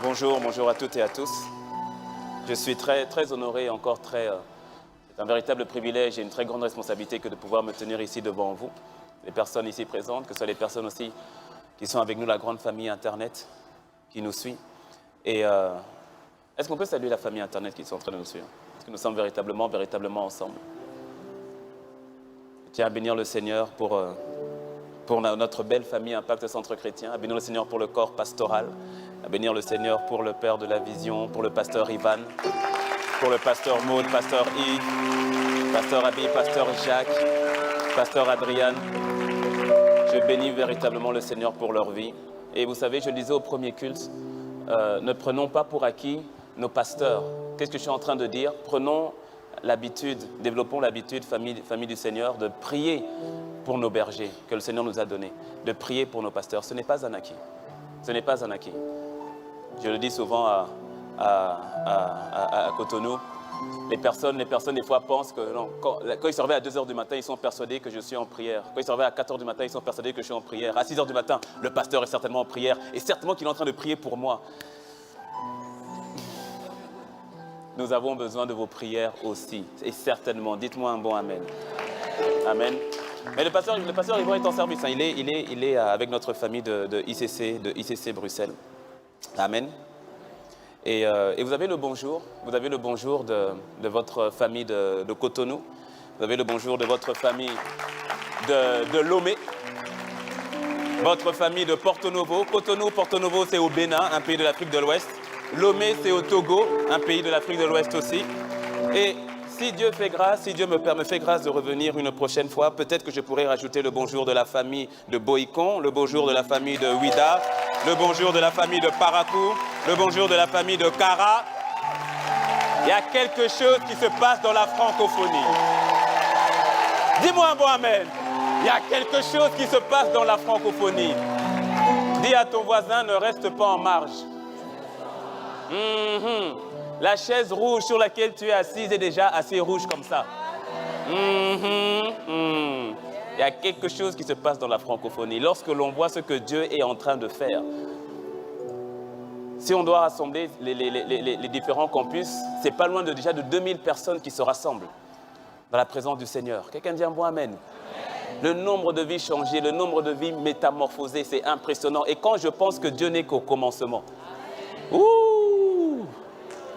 Bonjour à toutes et à tous. Je suis très honoré, c'est un véritable privilège et une très grande responsabilité que de pouvoir me tenir ici devant vous, les personnes ici présentes, que ce soit les personnes aussi qui sont avec nous, la grande famille Internet qui nous suit. Et est-ce qu'on peut saluer la famille Internet qui sont en train de nous suivre? Est-ce que nous sommes véritablement ensemble? Je tiens à bénir le Seigneur pour notre belle famille Impact Centre Chrétien, à bénir le Seigneur pour le corps pastoral, à bénir le Seigneur pour le Père de la Vision, pour le pasteur Ivan, pour le pasteur Maud, pasteur Yves, pasteur Abi, pasteur Jacques, pasteur Adriane. Je bénis véritablement le Seigneur pour leur vie. Et vous savez, je le disais au premier culte, ne prenons pas pour acquis nos pasteurs. Qu'est-ce que je suis en train de dire? Prenons l'habitude, développons l'habitude, famille du Seigneur, de prier pour nos bergers que le Seigneur nous a donnés, de prier pour nos pasteurs. Ce n'est pas un acquis. Ce n'est pas un acquis. Je le dis souvent à Cotonou, les personnes des fois pensent que non, quand ils se réveillent à 2 h du matin, ils sont persuadés que je suis en prière. Quand ils se réveillent à 4 h du matin, ils sont persuadés que je suis en prière. À 6 h du matin, le pasteur est certainement en prière et certainement qu'il est en train de prier pour moi. Nous avons besoin de vos prières aussi, et certainement. Dites-moi un bon Amen. Amen. Mais le pasteur Yvon est en service. Hein. Il est avec notre famille de ICC Bruxelles. Amen. Et vous avez le bonjour. Vous avez le bonjour de votre famille de Cotonou. Vous avez le bonjour de votre famille de Lomé. Votre famille de Porto Novo. Porto Novo, c'est au Bénin, un pays de l'Afrique de l'Ouest. Lomé, c'est au Togo, un pays de l'Afrique de l'Ouest aussi. Et si Dieu fait grâce, si Dieu me fait grâce de revenir une prochaine fois, peut-être que je pourrais rajouter le bonjour de la famille de Boïcon, le bonjour de la famille de Ouida, le bonjour de la famille de Parakou, le bonjour de la famille de Kara. Il y a quelque chose qui se passe dans la francophonie. Dis-moi un bon Amen. Il y a quelque chose qui se passe dans la francophonie. Dis à ton voisin, ne reste pas en marge. La chaise rouge sur laquelle tu es assise est déjà assez rouge comme ça. Il y a quelque chose qui se passe dans la francophonie. Lorsque l'on voit ce que Dieu est en train de faire, si on doit rassembler les différents campus, c'est pas loin déjà de 2000 personnes qui se rassemblent dans la présence du Seigneur. Quelqu'un dit un bon Amen. Le nombre de vies changées, le nombre de vies métamorphosées, c'est impressionnant. Et quand je pense que Dieu n'est qu'au commencement,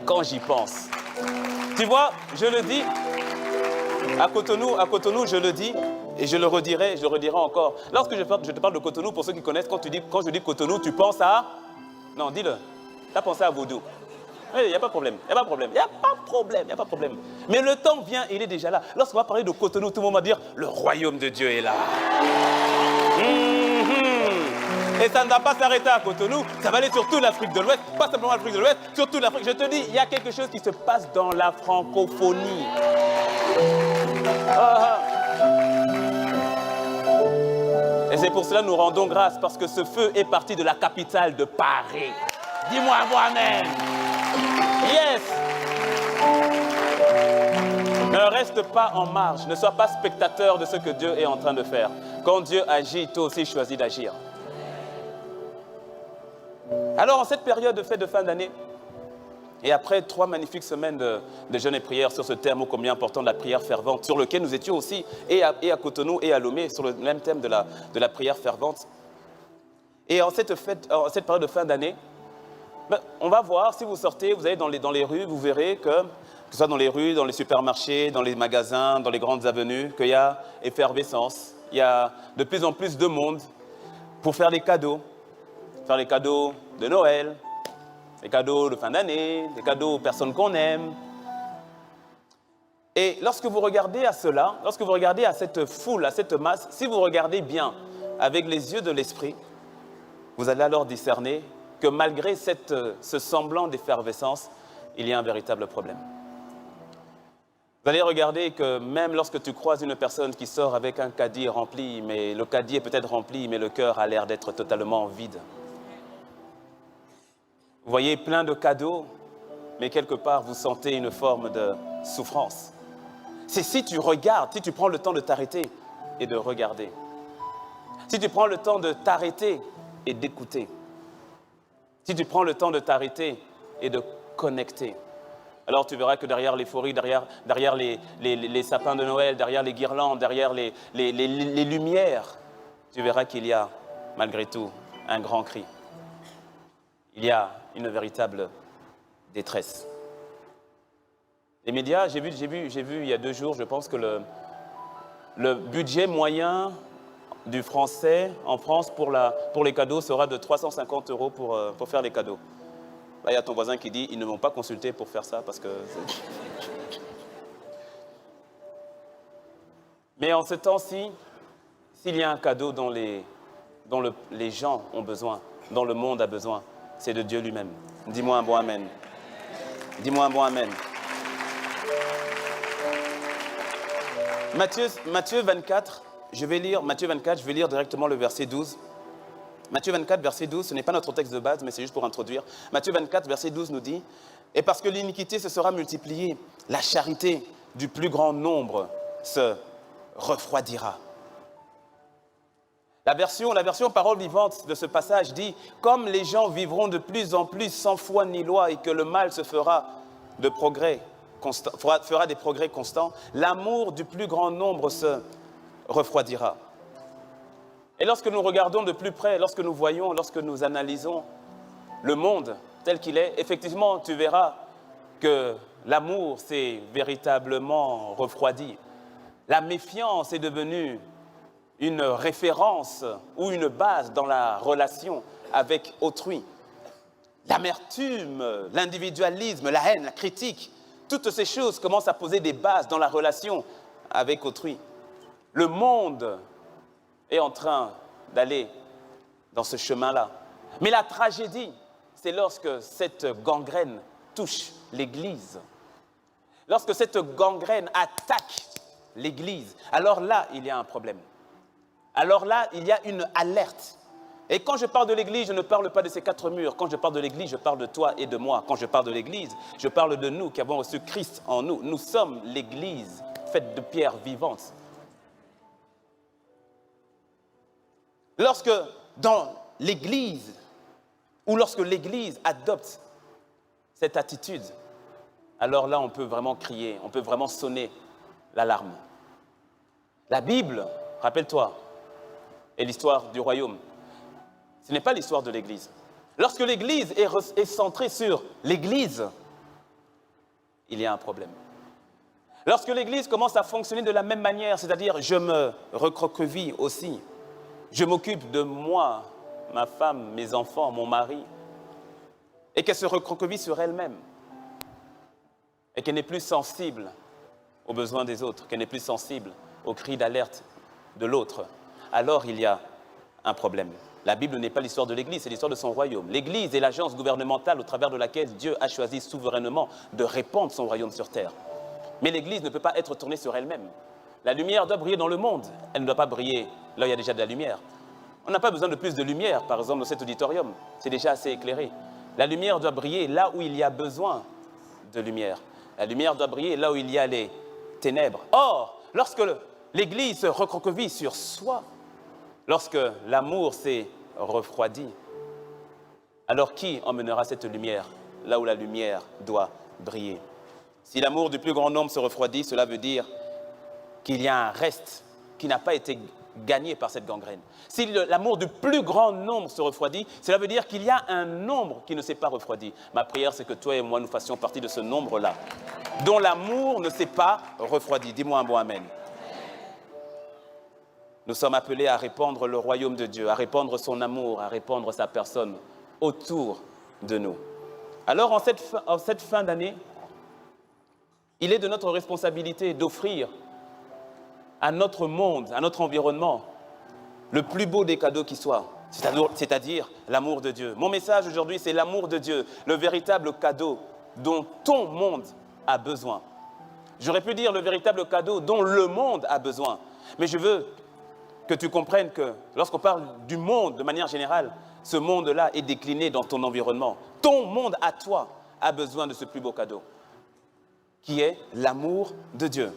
quand j'y pense. Tu vois, je le dis, à Cotonou, je le dis, et je le redirai encore. Lorsque je te parle de Cotonou, pour ceux qui connaissent, quand je dis Cotonou, tu penses à... Non, dis-le. Tu as pensé à Vaudou. Il n'y a pas de problème, il n'y a pas de problème. Mais le temps vient, il est déjà là. Lorsqu'on va parler de Cotonou, tout le monde va dire, le royaume de Dieu est là. Et ça ne va pas s'arrêter à Cotonou, ça va aller sur toute l'Afrique de l'Ouest, pas simplement l'Afrique de l'Ouest, sur toute l'Afrique. Je te dis, il y a quelque chose qui se passe dans la francophonie. Et c'est pour cela que nous rendons grâce, parce que ce feu est parti de la capitale de Paris. Dis-moi moi-même. Yes. Ne reste pas en marge, ne sois pas spectateur de ce que Dieu est en train de faire. Quand Dieu agit, toi aussi choisis d'agir. Alors, en cette période de fête de fin d'année, et après 3 magnifiques semaines de jeûne et prière sur ce thème ô combien important de la prière fervente, sur lequel nous étions aussi, et à Cotonou et à Lomé, sur le même thème de la prière fervente. Et en cette période de fin d'année, on va voir, si vous sortez, vous allez dans les rues, vous verrez que ce soit dans les rues, dans les supermarchés, dans les magasins, dans les grandes avenues, qu'il y a effervescence, il y a de plus en plus de monde pour faire les cadeaux. Faire les cadeaux de Noël, les cadeaux de fin d'année, les cadeaux aux personnes qu'on aime. Et lorsque vous regardez à cela, lorsque vous regardez à cette foule, à cette masse, si vous regardez bien avec les yeux de l'esprit, vous allez alors discerner que malgré ce semblant d'effervescence, il y a un véritable problème. Vous allez regarder que même lorsque tu croises une personne qui sort avec un caddie rempli, mais le caddie est peut-être rempli, mais le cœur a l'air d'être totalement vide. Vous voyez plein de cadeaux, mais quelque part, vous sentez une forme de souffrance. C'est si tu regardes, si tu prends le temps de t'arrêter et de regarder. Si tu prends le temps de t'arrêter et d'écouter. si tu prends le temps de t'arrêter et de connecter, alors tu verras que derrière l'euphorie, derrière les sapins de Noël, derrière les guirlandes, derrière les lumières, tu verras qu'il y a, malgré tout, un grand cri. Il y a une véritable détresse. Les médias, j'ai vu il y a 2 jours, je pense que le budget moyen du français en France pour les cadeaux sera de 350 € pour faire les cadeaux. Là, il y a ton voisin qui dit, ils ne m'ont pas consulté pour faire ça parce que... Mais en ce temps-ci, s'il y a un cadeau dont les gens ont besoin, dont le monde a besoin, c'est de Dieu lui-même. Dis-moi un bon amen. Dis-moi un bon amen. Matthieu 24, je vais lire directement le verset 12. Matthieu 24, verset 12, ce n'est pas notre texte de base, mais c'est juste pour introduire. Matthieu 24, verset 12 nous dit « Et parce que l'iniquité se sera multipliée, la charité du plus grand nombre se refroidira. » La version parole vivante de ce passage dit « Comme les gens vivront de plus en plus sans foi ni loi et que le mal se fera des progrès constants, l'amour du plus grand nombre se refroidira. » Et lorsque nous regardons de plus près, lorsque nous analysons le monde tel qu'il est, effectivement, tu verras que l'amour s'est véritablement refroidi. La méfiance est devenue une référence ou une base dans la relation avec autrui. L'amertume, l'individualisme, la haine, la critique, toutes ces choses commencent à poser des bases dans la relation avec autrui. Le monde est en train d'aller dans ce chemin-là. Mais la tragédie, c'est lorsque cette gangrène touche l'Église. Lorsque cette gangrène attaque l'Église, alors là, il y a un problème. Alors là, il y a une alerte. Et quand je parle de l'Église, je ne parle pas de ces 4 murs. Quand je parle de l'Église, je parle de toi et de moi. Quand je parle de l'Église, je parle de nous qui avons reçu Christ en nous. Nous sommes l'Église faite de pierres vivantes. Lorsque dans l'Église, ou lorsque l'Église adopte cette attitude, alors là, on peut vraiment crier, on peut vraiment sonner l'alarme. La Bible, rappelle-toi, est l'histoire du royaume. Ce n'est pas l'histoire de l'Église. Lorsque l'Église est centrée sur l'Église, il y a un problème. Lorsque l'Église commence à fonctionner de la même manière, c'est-à-dire je me recroqueville aussi, je m'occupe de moi, ma femme, mes enfants, mon mari, et qu'elle se recroqueville sur elle-même, et qu'elle n'est plus sensible aux besoins des autres, qu'elle n'est plus sensible aux cris d'alerte de l'autre, alors il y a un problème. La Bible n'est pas l'histoire de l'Église, c'est l'histoire de son royaume. L'Église est l'agence gouvernementale au travers de laquelle Dieu a choisi souverainement de répandre son royaume sur terre. Mais l'Église ne peut pas être tournée sur elle-même. La lumière doit briller dans le monde. Elle ne doit pas briller là où il y a déjà de la lumière. On n'a pas besoin de plus de lumière, par exemple, dans cet auditorium. C'est déjà assez éclairé. La lumière doit briller là où il y a besoin de lumière. La lumière doit briller là où il y a les ténèbres. Or, lorsque l'Église se recroqueville sur soi, lorsque l'amour s'est refroidi, alors qui emmènera cette lumière là où la lumière doit briller? Si l'amour du plus grand nombre se refroidit, cela veut dire qu'il y a un reste qui n'a pas été gagné par cette gangrène. Si l'amour du plus grand nombre se refroidit, cela veut dire qu'il y a un nombre qui ne s'est pas refroidi. Ma prière, c'est que toi et moi, nous fassions partie de ce nombre-là, dont l'amour ne s'est pas refroidi. Dis-moi un bon amen. Nous sommes appelés à répandre le royaume de Dieu, à répandre son amour, à répandre sa personne autour de nous. Alors, en cette fin d'année, il est de notre responsabilité d'offrir à notre monde, à notre environnement, le plus beau des cadeaux qui soit, c'est-à-dire l'amour de Dieu. Mon message aujourd'hui, c'est l'amour de Dieu, le véritable cadeau dont ton monde a besoin. J'aurais pu dire le véritable cadeau dont le monde a besoin, mais je veux que tu comprennes que lorsqu'on parle du monde de manière générale, ce monde-là est décliné dans ton environnement. Ton monde à toi a besoin de ce plus beau cadeau, qui est l'amour de Dieu.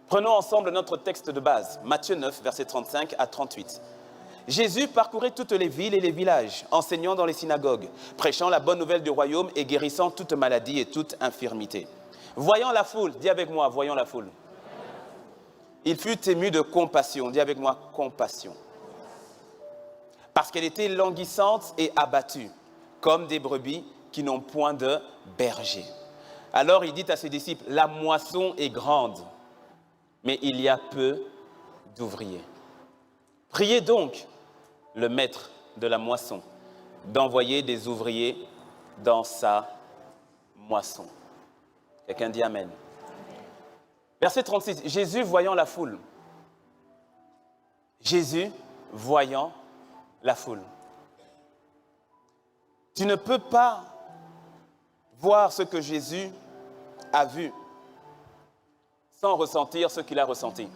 Prenons ensemble notre texte de base, Matthieu 9, versets 35 à 38. Jésus parcourait toutes les villes et les villages, enseignant dans les synagogues, prêchant la bonne nouvelle du royaume et guérissant toute maladie et toute infirmité. Voyant la foule, dis avec moi, voyant la foule. Il fut ému de compassion, dis avec moi, compassion. Parce qu'elle était languissante et abattue, comme des brebis qui n'ont point de berger. Alors il dit à ses disciples, la moisson est grande, mais il y a peu d'ouvriers. Priez donc le maître de la moisson d'envoyer des ouvriers dans sa moisson. Quelqu'un dit Amen. Verset 36, Jésus voyant la foule. Jésus voyant la foule. Tu ne peux pas voir ce que Jésus a vu sans ressentir ce qu'il a ressenti.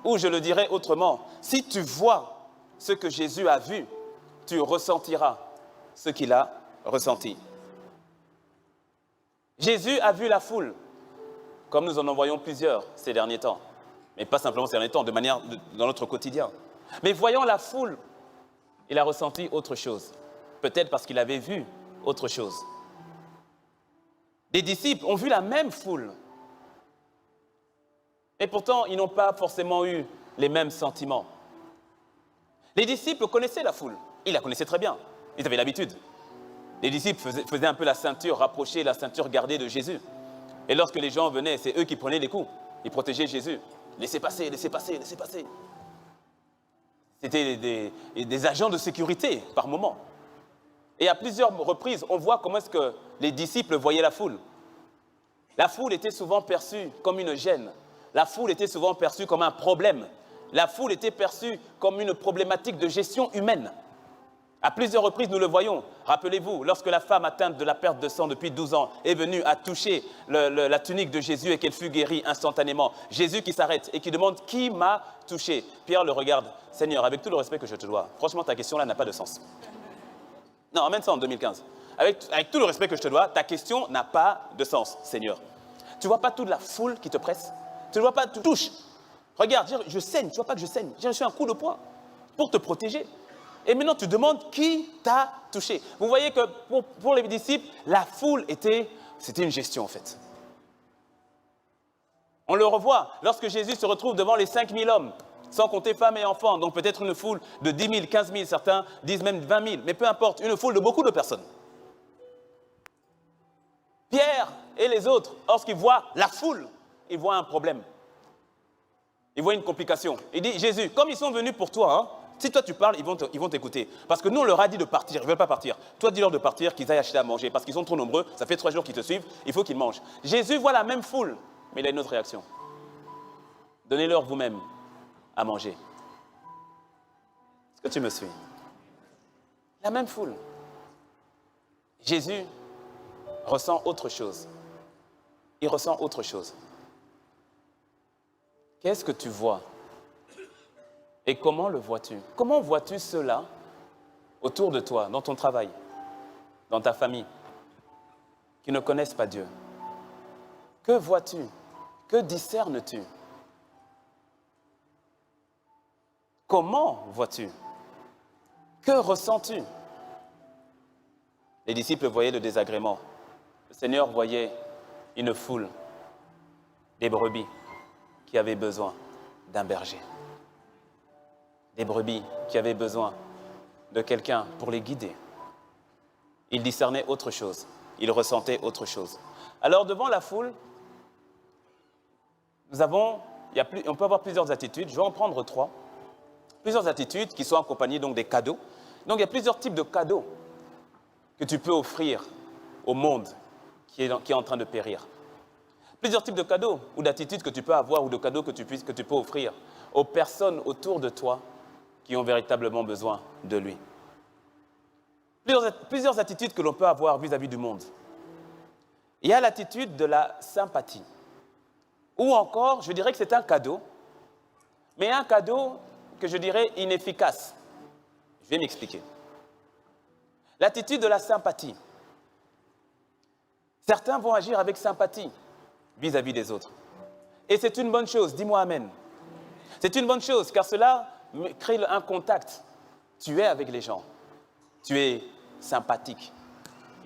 Ou je le dirais autrement, si tu vois ce que Jésus a vu, tu ressentiras ce qu'il a ressenti. Jésus a vu la foule, comme nous en voyons plusieurs ces derniers temps. Mais pas simplement ces derniers temps, dans notre quotidien. Mais voyant la foule, il a ressenti autre chose. Peut-être parce qu'il avait vu autre chose. Les disciples ont vu la même foule. Et pourtant, ils n'ont pas forcément eu les mêmes sentiments. Les disciples connaissaient la foule. Ils la connaissaient très bien. Ils avaient l'habitude. Les disciples faisaient un peu la ceinture rapprochée, la ceinture gardée de Jésus. Et lorsque les gens venaient, c'est eux qui prenaient les coups. Ils protégeaient Jésus. Laissez passer, laissez passer, laissez passer. C'était des agents de sécurité par moment. Et à plusieurs reprises, on voit comment est-ce que les disciples voyaient la foule. La foule était souvent perçue comme une gêne. La foule était souvent perçue comme un problème. La foule était perçue comme une problématique de gestion humaine. À plusieurs reprises, nous le voyons. Rappelez-vous, lorsque la femme atteinte de la perte de sang depuis 12 ans est venue à toucher la tunique de Jésus et qu'elle fut guérie instantanément. Jésus qui s'arrête et qui demande « Qui m'a touché ?» Pierre le regarde. « Seigneur, avec tout le respect que je te dois, franchement, ta question là n'a pas de sens. » Non, emmène ça en 2015. Avec tout le respect que je te dois, ta question n'a pas de sens, Seigneur. Tu ne vois pas toute la foule qui te presse? Tu ne vois pas, tu touches. Regarde, je saigne, tu ne vois pas que je saigne. J'ai reçu un coup de poing pour te protéger. Et maintenant, tu demandes qui t'a touché. Vous voyez que pour les disciples, la foule c'était une gestion en fait. On le revoit lorsque Jésus se retrouve devant les 5000 hommes, sans compter femmes et enfants. Donc peut-être une foule de 10 000, 15 000, certains disent même 20 000. Mais peu importe, une foule de beaucoup de personnes. Pierre et les autres, lorsqu'ils voient la foule, ils voient un problème. Ils voient une complication. Il dit, Jésus, comme ils sont venus pour toi, hein, si toi tu parles, ils vont t'écouter. Parce que nous, on leur a dit de partir, ils ne veulent pas partir. Toi, dis-leur de partir, qu'ils aillent acheter à manger. Parce qu'ils sont trop nombreux, ça fait 3 jours qu'ils te suivent, il faut qu'ils mangent. Jésus voit la même foule, mais il a une autre réaction. Donnez-leur vous-même à manger. Est-ce que tu me suis? La même foule. Jésus ressent autre chose. Il ressent autre chose. Qu'est-ce que tu vois? Et comment le vois-tu? Comment vois-tu cela autour de toi, dans ton travail, dans ta famille, qui ne connaissent pas Dieu? Que vois-tu? Que discernes-tu? Comment vois-tu? Que ressens-tu? Les disciples voyaient le désagrément. Le Seigneur voyait une foule, des brebis qui avaient besoin d'un berger. Des brebis qui avaient besoin de quelqu'un pour les guider. Il discernait autre chose. Il ressentait autre chose. Alors devant la foule, on peut avoir plusieurs attitudes. Je vais en prendre 3. Plusieurs attitudes qui sont accompagnées donc des cadeaux. Donc il y a plusieurs types de cadeaux que tu peux offrir au monde qui est en train de périr. Plusieurs types de cadeaux ou d'attitudes que tu peux avoir ou de cadeaux que tu peux offrir aux personnes autour de toi qui ont véritablement besoin de lui. Plusieurs attitudes que l'on peut avoir vis-à-vis du monde. Il y a l'attitude de la sympathie. Ou encore, je dirais que c'est un cadeau, mais un cadeau que je dirais inefficace. Je vais m'expliquer. L'attitude de la sympathie. Certains vont agir avec sympathie vis-à-vis des autres. Et c'est une bonne chose, dis-moi Amen. C'est une bonne chose, car cela crée un contact. tu es avec les gens. Tu es sympathique,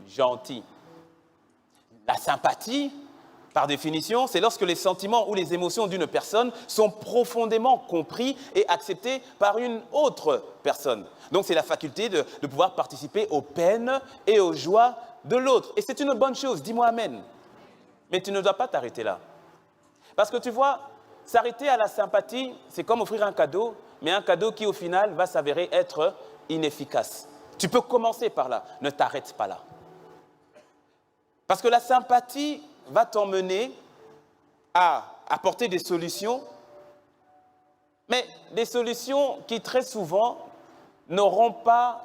gentil. La sympathie, par définition, c'est lorsque les sentiments ou les émotions d'une personne sont profondément compris et acceptés par une autre personne. Donc, c'est la faculté de pouvoir participer aux peines et aux joies de l'autre. Et c'est une bonne chose, dis-moi amen. Mais tu ne dois pas t'arrêter là. Parce que tu vois, s'arrêter à la sympathie, c'est comme offrir un cadeau, mais un cadeau qui, au final, va s'avérer être inefficace. Tu peux commencer par là, ne t'arrête pas là. Parce que la sympathie va t'emmener à apporter des solutions, mais des solutions qui très souvent n'auront pas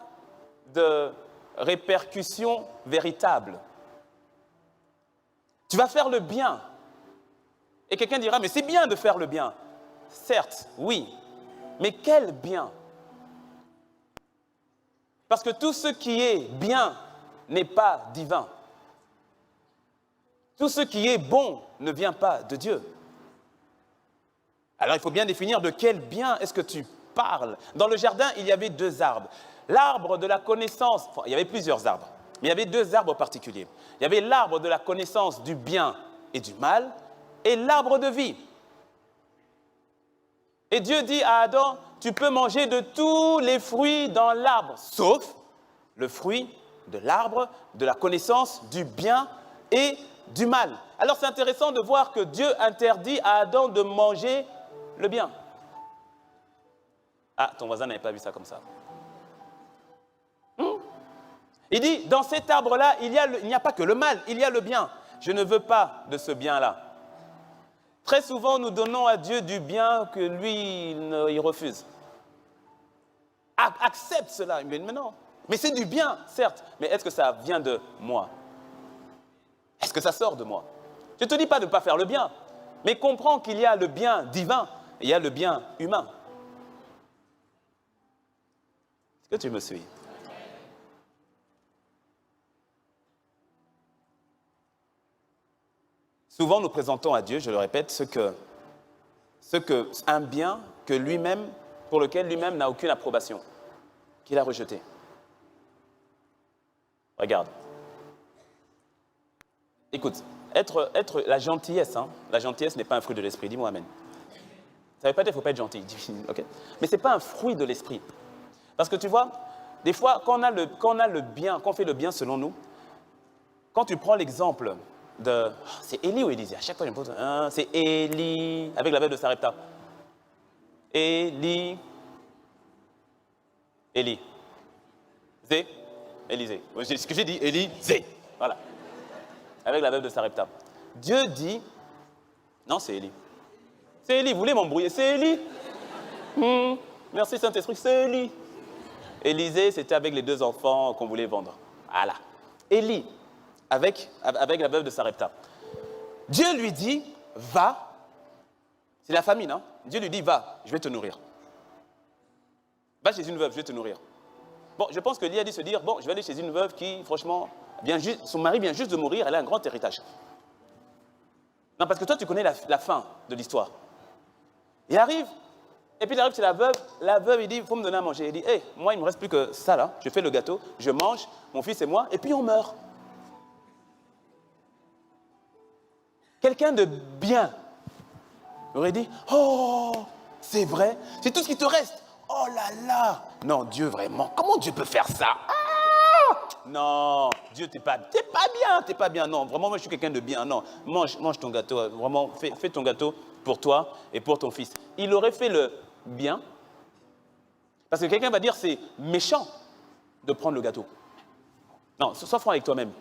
de répercussions véritables. Tu vas faire le bien. Et quelqu'un dira, mais c'est bien de faire le bien. Certes, oui, mais quel bien? Parce que tout ce qui est bien n'est pas divin. Tout ce qui est bon ne vient pas de Dieu. Alors il faut bien définir de quel bien est-ce que tu parles. Dans le jardin, il y avait 2 arbres. L'arbre de la connaissance, il y avait plusieurs arbres, mais il y avait 2 arbres particuliers. Il y avait l'arbre de la connaissance du bien et du mal et l'arbre de vie. Et Dieu dit à Adam, tu peux manger de tous les fruits dans l'arbre, sauf le fruit de l'arbre de la connaissance du bien et du mal. Alors c'est intéressant de voir que Dieu interdit à Adam de manger le bien. Ah, ton voisin n'avait pas vu ça comme ça. Il dit, dans cet arbre-là, il n'y a pas que le mal, il y a le bien. Je ne veux pas de ce bien-là. Très souvent, nous donnons à Dieu du bien que lui, il refuse. Accepte cela. Il me dit, mais non. Mais c'est du bien, certes. Mais est-ce que ça vient de moi? Est-ce que ça sort de moi? Je ne te dis pas de ne pas faire le bien, mais comprends qu'il y a le bien divin et il y a le bien humain. Est-ce que tu me suis? Souvent, nous présentons à Dieu, je le répète, un bien que lui-même, pour lequel lui-même n'a aucune approbation, qu'il a rejeté. Regarde. Écoute, être la gentillesse, la gentillesse n'est pas un fruit de l'esprit. Dis-moi amen. Ça ne veut pas dire qu'il ne faut pas être gentil, okay? Mais ce n'est pas un fruit de l'esprit. Parce que tu vois, des fois, quand on fait le bien selon nous, quand tu prends l'exemple de... C'est Élie ou Élisée? À chaque fois, je me pose... c'est Élie, avec la veuve de Sarepta. Élie. Zé. Élisée. C'est ce que j'ai dit, Élisée. Voilà. Avec la veuve de Sarepta. Dieu dit... Non, c'est Élie. C'est Élie, vous voulez m'embrouiller? C'est Élie. Merci Saint-Esprit, c'est Élie. Élisée, c'était avec les 2 enfants qu'on voulait vendre. Voilà. Élie, avec la veuve de Sarepta. Dieu lui dit, va. C'est la famine, hein? Dieu lui dit, va, je vais te nourrir. Va chez une veuve, je vais te nourrir. Bon, je pense que Élie a dû se dire, bon, je vais aller chez une veuve qui, franchement, son mari vient juste de mourir, elle a un grand héritage. Non, parce que toi, tu connais la fin de l'histoire. Il arrive, et puis il arrive chez la veuve, il dit, il faut me donner à manger. Il dit, hé, moi, il ne me reste plus que ça, là, je fais le gâteau, je mange, mon fils et moi, et puis on meurt. Quelqu'un de bien aurait dit, oh, c'est vrai, c'est tout ce qui te reste. Oh là là. Non, Dieu, vraiment, comment Dieu peut faire ça? Non, Dieu, t'es pas bien. Non, vraiment, moi, je suis quelqu'un de bien. Non, mange ton gâteau. Vraiment, fais ton gâteau pour toi et pour ton fils. Il aurait fait le bien. Parce que quelqu'un va dire, c'est méchant de prendre le gâteau. Non, sois franc avec toi-même.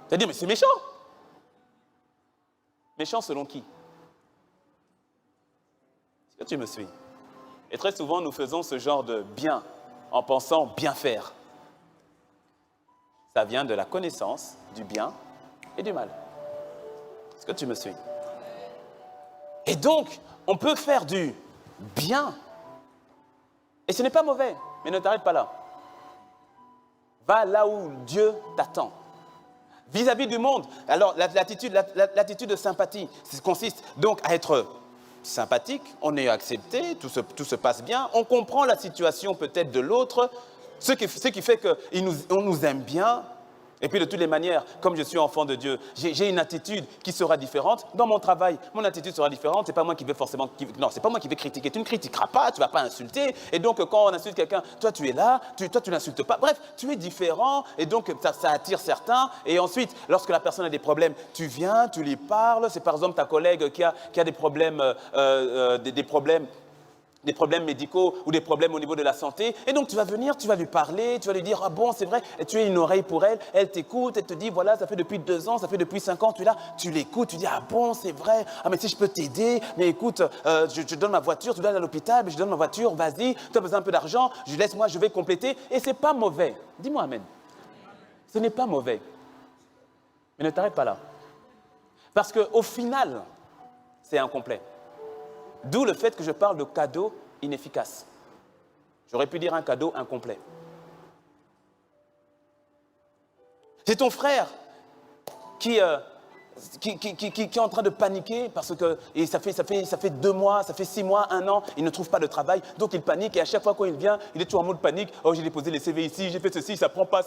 C'est-à-dire, mais c'est méchant. Méchant selon qui? Est-ce que tu me suis? Et très souvent, nous faisons ce genre de bien en pensant bien faire. Ça vient de la connaissance du bien et du mal. Est-ce que tu me suis? Et donc, on peut faire du bien. Et ce n'est pas mauvais, mais ne t'arrête pas là. Va là où Dieu t'attend. Vis-à-vis du monde, alors l'attitude de sympathie consiste donc à être sympathique, on est accepté, tout se passe bien, on comprend la situation peut-être de l'autre, ce qui fait qu'on nous aime bien. Et puis de toutes les manières, comme je suis enfant de Dieu, j'ai une attitude qui sera différente. Dans mon travail, mon attitude sera différente. C'est pas moi qui vais forcément... Non, c'est pas moi qui vais critiquer. Tu ne critiqueras pas, tu ne vas pas insulter. Et donc, quand on insulte quelqu'un, toi, tu es là, toi, tu n'insultes pas. Bref, tu es différent et donc, ça attire certains. Et ensuite, lorsque la personne a des problèmes, tu viens, tu lui parles. C'est par exemple ta collègue qui a des problèmes... des problèmes médicaux ou des problèmes au niveau de la santé. Et donc, tu vas venir, tu vas lui parler, tu vas lui dire, ah bon, c'est vrai, et tu es une oreille pour elle, elle t'écoute, elle te dit, voilà, ça fait depuis 2 ans, ça fait depuis 5 ans, tu es là, tu l'écoutes, tu dis, ah bon, c'est vrai, ah mais si je peux t'aider, mais écoute, je te donne ma voiture, tu dois aller à l'hôpital, mais je donne ma voiture, vas-y, tu as besoin un peu d'argent, laisse-moi, je vais compléter. Et c'est pas mauvais. Dis-moi amen. Ce n'est pas mauvais. Mais ne t'arrête pas là. Parce qu'au final, c'est incomplet. D'où le fait que je parle de cadeau inefficace. J'aurais pu dire un cadeau incomplet. C'est ton frère qui est en train de paniquer parce que ça fait 2 mois, ça fait 6 mois, 1 an, il ne trouve pas de travail, donc il panique et à chaque fois quand il vient, il est toujours en mode panique. Oh, j'ai déposé les CV ici, j'ai fait ceci, ça prend pas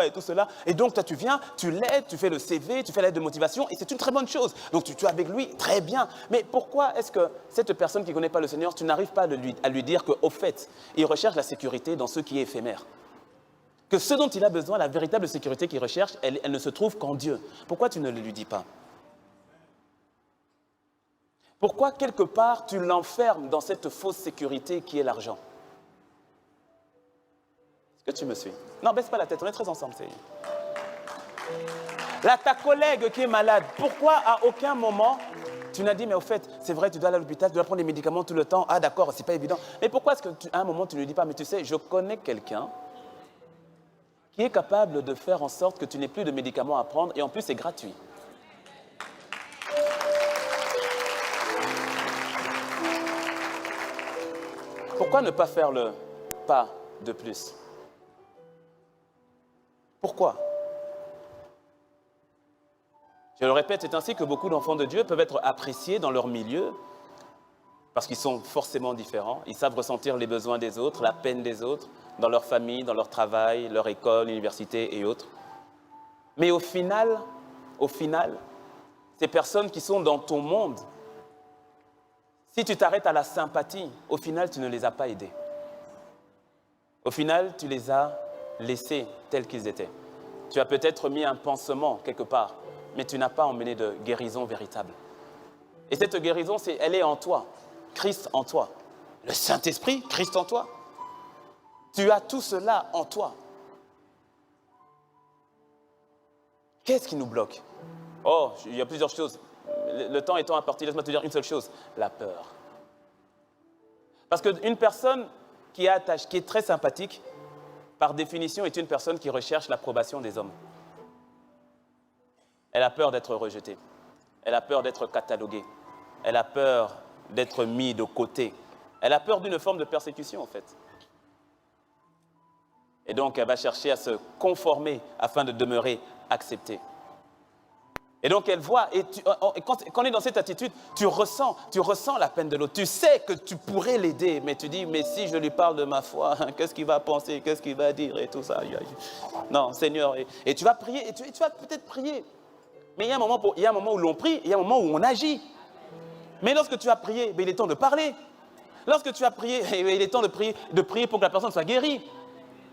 et tout cela. Et donc toi tu viens, tu l'aides, tu fais le CV, tu fais l'aide de motivation et c'est une très bonne chose. Donc tu es avec lui, très bien. Mais pourquoi est-ce que cette personne qui ne connaît pas le Seigneur, tu n'arrives pas à lui dire qu'au fait, il recherche la sécurité dans ce qui est éphémère? Que ce dont il a besoin, la véritable sécurité qu'il recherche, elle ne se trouve qu'en Dieu. Pourquoi tu ne le lui dis pas? Pourquoi, quelque part, tu l'enfermes dans cette fausse sécurité qui est l'argent? Est-ce que tu me suis? Non, baisse pas la tête, on est très ensemble. Là, ta collègue qui est malade, pourquoi à aucun moment tu n'as dit, mais au fait, c'est vrai, tu dois aller à l'hôpital, tu dois prendre des médicaments tout le temps. Ah d'accord, c'est pas évident. Mais pourquoi est-ce qu'à un moment, tu ne lui dis pas, mais tu sais, je connais quelqu'un qui est capable de faire en sorte que tu n'aies plus de médicaments à prendre et en plus c'est gratuit. Pourquoi ne pas faire le pas de plus? Pourquoi? Je le répète, c'est ainsi que beaucoup d'enfants de Dieu peuvent être appréciés dans leur milieu parce qu'ils sont forcément différents. Ils savent ressentir les besoins des autres, la peine des autres, dans leur famille, dans leur travail, leur école, l'université et autres. Mais au final, ces personnes qui sont dans ton monde, si tu t'arrêtes à la sympathie, au final, tu ne les as pas aidés. Au final, tu les as laissés tels qu'ils étaient. Tu as peut-être mis un pansement quelque part, mais tu n'as pas emmené de guérison véritable. Et cette guérison, elle est en toi. Christ en toi. Le Saint-Esprit, Christ en toi. Tu as tout cela en toi. Qu'est-ce qui nous bloque? Oh, il y a plusieurs choses. Le temps étant imparti, laisse-moi te dire une seule chose. La peur. Parce qu'une personne qui est très sympathique, par définition, est une personne qui recherche l'approbation des hommes. Elle a peur d'être rejetée. Elle a peur d'être cataloguée. Elle a peur d'être mise de côté. Elle a peur d'une forme de persécution, en fait. Et donc, elle va chercher à se conformer afin de demeurer acceptée. Et donc, elle voit, et quand on est dans cette attitude, tu ressens la peine de l'autre. Tu sais que tu pourrais l'aider, mais tu dis, mais si je lui parle de ma foi, qu'est-ce qu'il va penser, qu'est-ce qu'il va dire et tout ça. Non, Seigneur, et tu vas prier, et tu vas peut-être prier. Mais il y a un moment où l'on prie, et il y a un moment où on agit. Mais lorsque tu as prié, il est temps de parler. Lorsque tu as prié, il est temps de prier pour que la personne soit guérie.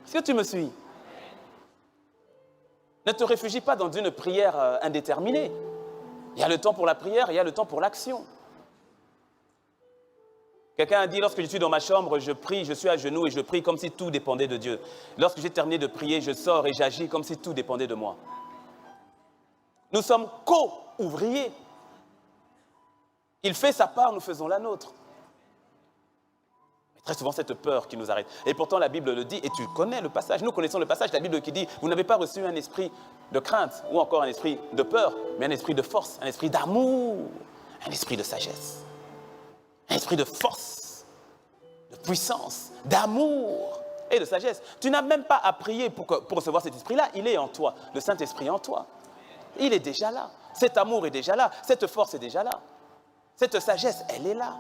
Est-ce que tu me suis? Ne te réfugie pas dans une prière indéterminée. Il y a le temps pour la prière, il y a le temps pour l'action. Quelqu'un a dit, lorsque je suis dans ma chambre, je prie, je suis à genoux et je prie comme si tout dépendait de Dieu. Lorsque j'ai terminé de prier, je sors et j'agis comme si tout dépendait de moi. Nous sommes co-ouvriers. Il fait sa part, nous faisons la nôtre. Mais très souvent, cette peur qui nous arrête. Et pourtant, la Bible le dit, et tu connais le passage. Nous connaissons le passage, la Bible qui dit, vous n'avez pas reçu un esprit de crainte ou encore un esprit de peur, mais un esprit de force, un esprit d'amour, un esprit de sagesse, un esprit de force, de puissance, d'amour et de sagesse. Tu n'as même pas à prier pour recevoir cet esprit-là. Il est en toi, le Saint-Esprit en toi. Il est déjà là. Cet amour est déjà là. Cette force est déjà là. Cette sagesse, elle est là.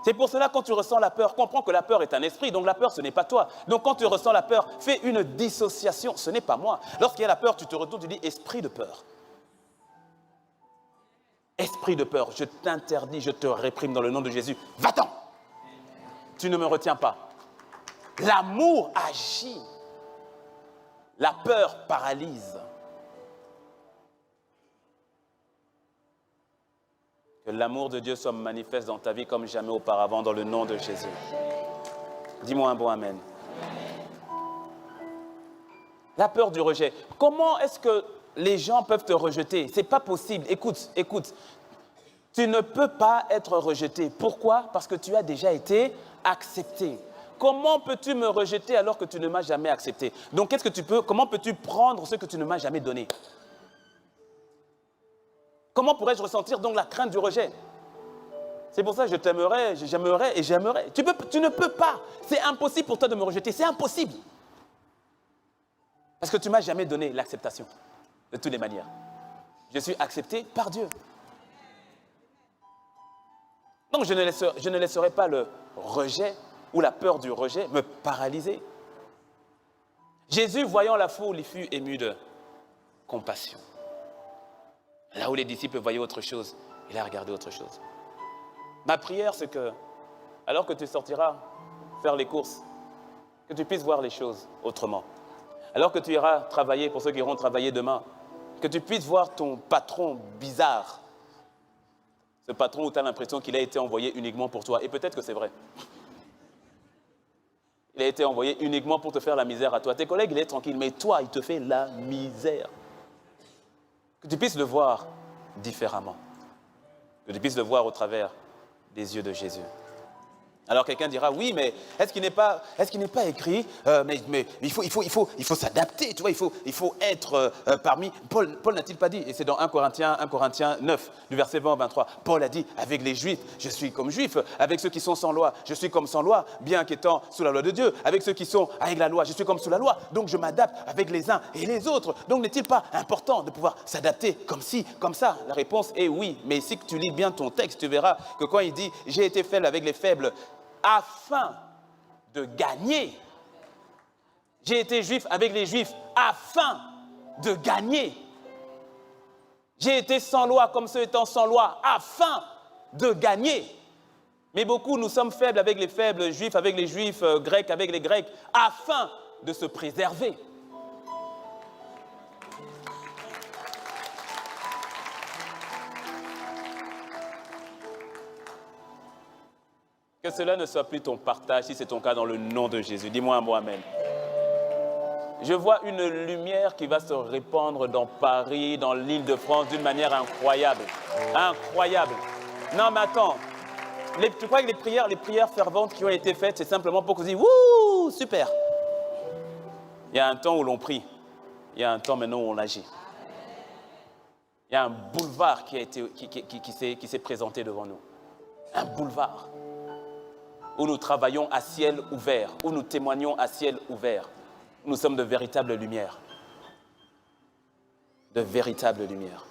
C'est pour cela, quand tu ressens la peur, comprends que la peur est un esprit, donc la peur, ce n'est pas toi. Donc quand tu ressens la peur, fais une dissociation, ce n'est pas moi. Lorsqu'il y a la peur, tu te retournes, tu dis esprit de peur. Esprit de peur, je t'interdis, je te réprime dans le nom de Jésus. Va-t'en! Tu ne me retiens pas. L'amour agit. La peur paralyse. Que l'amour de Dieu soit manifeste dans ta vie comme jamais auparavant dans le nom de Jésus. Dis-moi un bon amen. La peur du rejet. Comment est-ce que les gens peuvent te rejeter? Ce n'est pas possible. Écoute. Tu ne peux pas être rejeté. Pourquoi? Parce que tu as déjà été accepté. Comment peux-tu me rejeter alors que tu ne m'as jamais accepté? Donc, comment peux-tu prendre ce que tu ne m'as jamais donné? Comment pourrais-je ressentir donc la crainte du rejet? C'est pour ça que je t'aimerais, j'aimerais et j'aimerais. Tu ne peux pas. C'est impossible pour toi de me rejeter. C'est impossible. Parce que tu ne m'as jamais donné l'acceptation. De toutes les manières. Je suis accepté par Dieu. Donc je ne laisserai pas le rejet ou la peur du rejet me paralyser. Jésus, voyant la foule, il fut ému de compassion. Là où les disciples voyaient autre chose, il a regardé autre chose. Ma prière, c'est que, alors que tu sortiras faire les courses, que tu puisses voir les choses autrement. Alors que tu iras travailler, pour ceux qui iront travailler demain, que tu puisses voir ton patron bizarre. Ce patron où tu as l'impression qu'il a été envoyé uniquement pour toi. Et peut-être que c'est vrai. Il a été envoyé uniquement pour te faire la misère à toi. Tes collègues, il est tranquille, mais toi, il te fait la misère. Que tu puisses le voir différemment. Que tu puisses le voir au travers des yeux de Jésus. Alors quelqu'un dira, oui, mais est-ce qu'il n'est pas écrit, mais il faut s'adapter, tu vois, il faut être parmi... Paul n'a-t-il pas dit, et c'est dans 1 Corinthiens 9, du verset 20 au 23, Paul a dit, avec les Juifs, je suis comme Juif, avec ceux qui sont sans loi, je suis comme sans loi, bien qu'étant sous la loi de Dieu, avec ceux qui sont avec la loi, je suis comme sous la loi, donc je m'adapte avec les uns et les autres. Donc n'est-il pas important de pouvoir s'adapter comme ci, comme ça? La réponse est oui, mais si tu lis bien ton texte, tu verras que quand il dit, j'ai été faible avec les faibles, afin de gagner. J'ai été juif avec les juifs afin de gagner. J'ai été sans loi comme ceux étant sans loi afin de gagner. Mais beaucoup, nous sommes faibles avec les faibles, juifs avec les juifs, grecs avec les grecs, afin de se préserver. Que cela ne soit plus ton partage, si c'est ton cas, dans le nom de Jésus. Dis-moi un mot, amen. Je vois une lumière qui va se répandre dans Paris, dans l'Île-de-France, d'une manière incroyable. Incroyable. Non, mais attends. Tu crois que les prières ferventes qui ont été faites, c'est simplement pour qu'on se dise, wouh, super. Il y a un temps où l'on prie. Il y a un temps maintenant où on agit. Il y a un boulevard qui s'est présenté devant nous. Un boulevard. Où nous travaillons à ciel ouvert, où nous témoignons à ciel ouvert. Nous sommes de véritables lumières. De véritables lumières.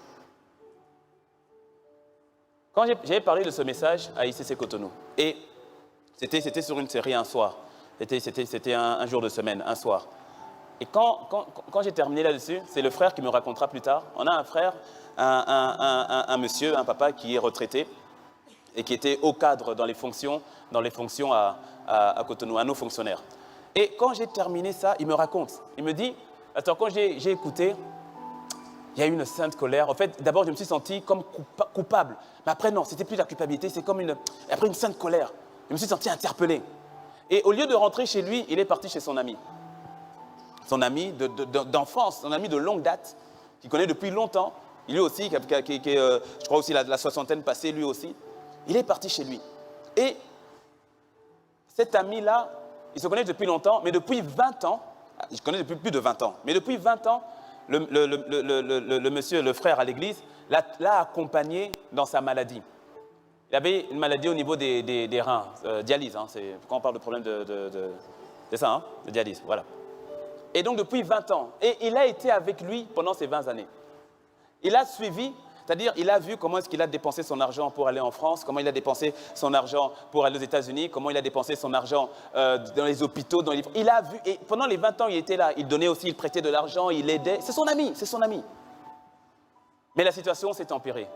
Quand j'ai parlé de ce message à ICC Cotonou, et c'était sur une série un soir, c'était un jour de semaine, un soir. Et quand j'ai terminé là-dessus, c'est le frère qui me racontera plus tard. On a un frère, un monsieur, un papa qui est retraité, et qui était au cadre dans les fonctions à Cotonou, un haut fonctionnaire. Et quand j'ai terminé ça, il me raconte. Il me dit, attends, quand j'ai écouté, il y a eu une sainte colère. En fait, d'abord, je me suis senti comme coupable. Mais après, non, c'était plus la culpabilité, c'est comme après une sainte colère. Je me suis senti interpellé. Et au lieu de rentrer chez lui, il est parti chez son ami. Son ami d'enfance, son ami de longue date, qu'il connaît depuis longtemps. Lui aussi, je crois aussi la soixantaine passée, lui aussi. Il est parti chez lui. Et cet ami-là, il se connaît depuis longtemps, mais depuis 20 ans, il se connaît depuis plus de 20 ans, mais depuis 20 ans, le monsieur, le frère à l'église, l'a accompagné dans sa maladie. Il avait une maladie au niveau des reins, dialyse, hein, quand on parle de problème c'est ça, hein, de dialyse, voilà. Et donc depuis 20 ans, et il a été avec lui pendant ces 20 années. Il a suivi, C'est-à-dire, il a vu comment est-ce qu'il a dépensé son argent pour aller en France, comment il a dépensé son argent pour aller aux États-Unis, comment il a dépensé son argent dans les hôpitaux, dans les... Il a vu, et pendant les 20 ans, il était là, il donnait aussi, il prêtait de l'argent, il aidait. C'est son ami, c'est son ami. Mais la situation s'est empirée,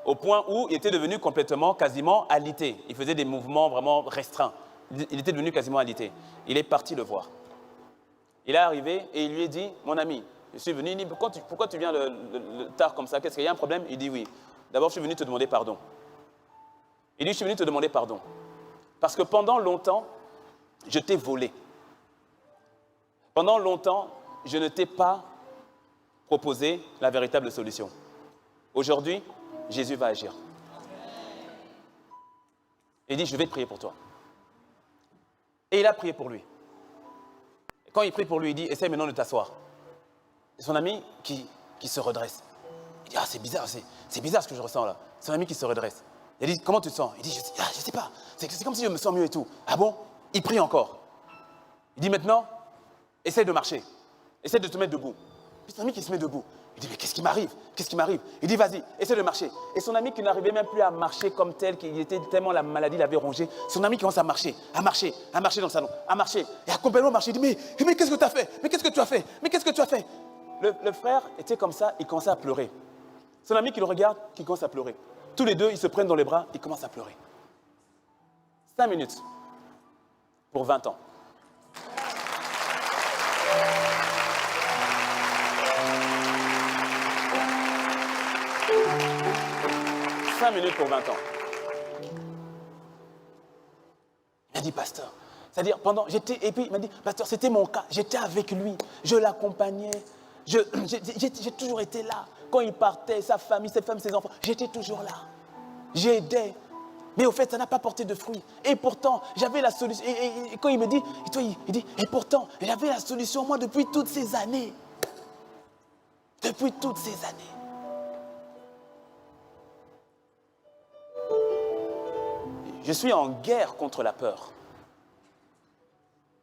au point où il était devenu complètement, quasiment alité. Il faisait des mouvements vraiment restreints. Il était devenu quasiment alité. Il est parti le voir. Il est arrivé et il lui a dit, mon ami, je suis venu, il dit, pourquoi tu viens tard comme ça? Qu'est-ce qu'il y a un problème? Il dit oui. D'abord, je suis venu te demander pardon. Il dit, je suis venu te demander pardon. Parce que pendant longtemps, je t'ai volé. Pendant longtemps, je ne t'ai pas proposé la véritable solution. Aujourd'hui, Jésus va agir. Il dit, je vais prier pour toi. Et il a prié pour lui. Et quand il prie pour lui, il dit, essaie maintenant de t'asseoir. Et son ami qui se redresse. Il dit, ah, c'est bizarre ce que je ressens là. Son ami qui se redresse. Il dit, comment tu te sens? Il dit, je sais pas. C'est comme si je me sens mieux et tout. Ah bon? Il prie encore. Il dit, maintenant, essaie de marcher. Essaie de te mettre debout. Puis son ami qui se met debout. Il dit, mais qu'est-ce qui m'arrive? Qu'est-ce qui m'arrive? Il dit, vas-y, essaie de marcher. Et son ami qui n'arrivait même plus à marcher comme tel, qu'il était tellement la maladie l'avait rongé, son ami commence à marcher dans le salon, à marcher. Et à complètement marcher. Il dit, mais qu'est-ce que tu as fait? Mais qu'est-ce que tu as fait? Mais qu'est-ce que tu as fait? Le frère était comme ça, il commençait à pleurer. Son ami qui le regarde, qui commence à pleurer. Tous les deux, ils se prennent dans les bras, ils commencent à pleurer. 5 minutes pour 20 ans. « 5 minutes pour 20 ans. » Il m'a dit, pasteur, c'est-à-dire et puis il m'a dit, pasteur, c'était mon cas, j'étais avec lui, je l'accompagnais, j'ai toujours été là. Quand il partait, sa famille, ses femmes, ses enfants, j'étais toujours là. J'aidais. Mais au fait, ça n'a pas porté de fruits. Et pourtant, j'avais la solution. Et quand il me dit, il dit, et pourtant, j'avais la solution, moi, depuis toutes ces années. Depuis toutes ces années. Je suis en guerre contre la peur.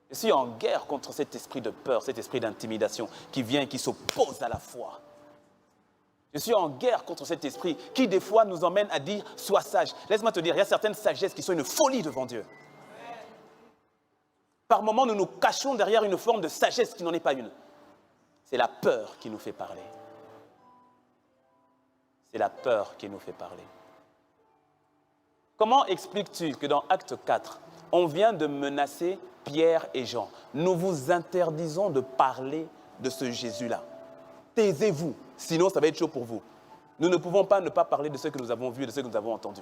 Je suis en guerre contre cet esprit de peur, cet esprit d'intimidation qui vient et qui s'oppose à la foi. Je suis en guerre contre cet esprit qui, des fois, nous emmène à dire « sois sage ». Laisse-moi te dire, il y a certaines sagesses qui sont une folie devant Dieu. Par moments, nous nous cachons derrière une forme de sagesse qui n'en est pas une. C'est la peur qui nous fait parler. C'est la peur qui nous fait parler. Comment expliques-tu que dans Acte 4, on vient de menacer Pierre et Jean? Nous vous interdisons de parler de ce Jésus-là. Taisez-vous, sinon ça va être chaud pour vous. Nous ne pouvons pas ne pas parler de ce que nous avons vu et de ce que nous avons entendu.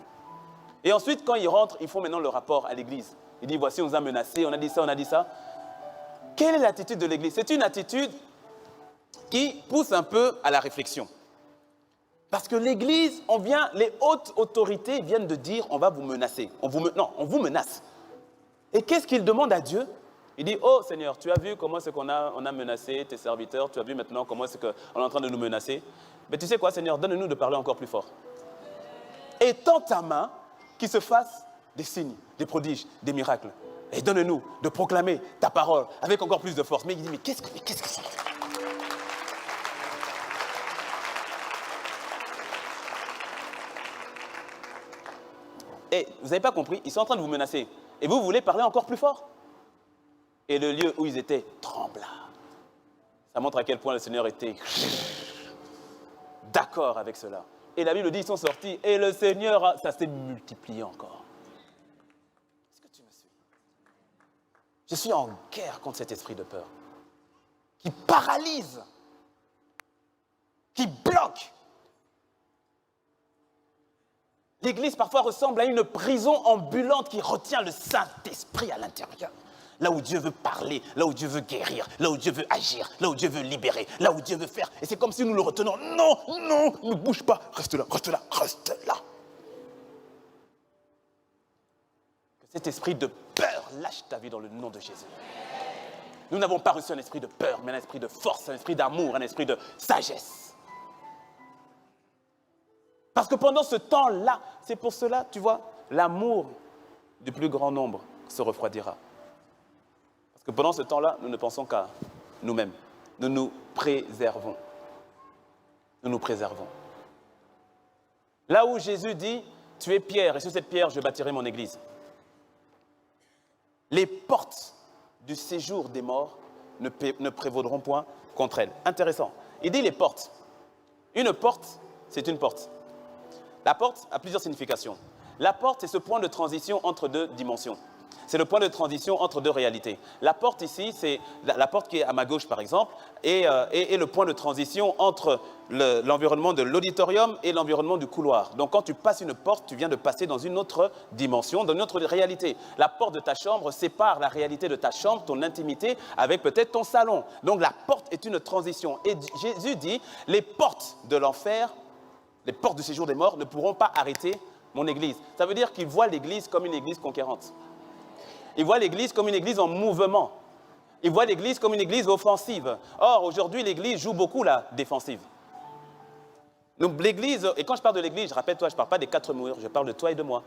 Et ensuite, quand ils rentrent, ils font maintenant le rapport à l'Église. Ils disent, voici, on nous a menacés, on a dit ça, on a dit ça. Quelle est l'attitude de l'Église? C'est une attitude qui pousse un peu à la réflexion. Parce que l'Église, les hautes autorités viennent de dire, on va vous menacer. On vous menace. Et qu'est-ce qu'ils demandent à Dieu? Il dit, oh Seigneur, tu as vu comment c'est qu'on a menacé tes serviteurs, tu as vu maintenant comment c'est qu'on est en train de nous menacer. Mais tu sais quoi, Seigneur, donne-nous de parler encore plus fort. Et tends ta main, qu'il se fasse des signes, des prodiges, des miracles. Et donne-nous de proclamer ta parole avec encore plus de force. Mais il dit, mais qu'est-ce que c'est? Et vous n'avez pas compris, ils sont en train de vous menacer. Et vous voulez parler encore plus fort? Et le lieu où ils étaient trembla. Ça montre à quel point le Seigneur était d'accord avec cela. Et la Bible dit, ils sont sortis et le Seigneur, ça s'est multiplié encore. Est-ce que tu me suis? Je suis en guerre contre cet esprit de peur qui paralyse, qui bloque. L'Église parfois ressemble à une prison ambulante qui retient le Saint-Esprit à l'intérieur. Là où Dieu veut parler, là où Dieu veut guérir, là où Dieu veut agir, là où Dieu veut libérer, là où Dieu veut faire. Et c'est comme si nous le retenons. Non, non, ne bouge pas. Reste là, reste là, reste là. Que cet esprit de peur lâche ta vie dans le nom de Jésus. Nous n'avons pas reçu un esprit de peur, mais un esprit de force, un esprit d'amour, un esprit de sagesse. Parce que pendant ce temps-là, c'est pour cela, tu vois, l'amour du plus grand nombre se refroidira. Parce que pendant ce temps-là, nous ne pensons qu'à nous-mêmes. Nous nous préservons. Nous nous préservons. Là où Jésus dit, tu es Pierre, et sur cette pierre, je bâtirai mon église. Les portes du séjour des morts ne prévaudront point contre elle. Intéressant. Il dit les portes. Une porte, c'est une porte. La porte a plusieurs significations. La porte, c'est ce point de transition entre deux dimensions. C'est le point de transition entre deux réalités. La porte ici, c'est la porte qui est à ma gauche, par exemple, et le point de transition entre l'environnement de l'auditorium et l'environnement du couloir. Donc, quand tu passes une porte, tu viens de passer dans une autre dimension, dans une autre réalité. La porte de ta chambre sépare la réalité de ta chambre, ton intimité, avec peut-être ton salon. Donc, la porte est une transition. Et Jésus dit, les portes de l'enfer, les portes du séjour des morts ne pourront pas arrêter mon église. Ça veut dire qu'il voit l'église comme une église conquérante. Il voit l'église comme une église en mouvement. Il voit l'église comme une église offensive. Or, aujourd'hui, l'église joue beaucoup la défensive. Donc, l'église, et quand je parle de l'église, rappelle-toi, je ne parle pas des 4 murs, je parle de toi et de moi.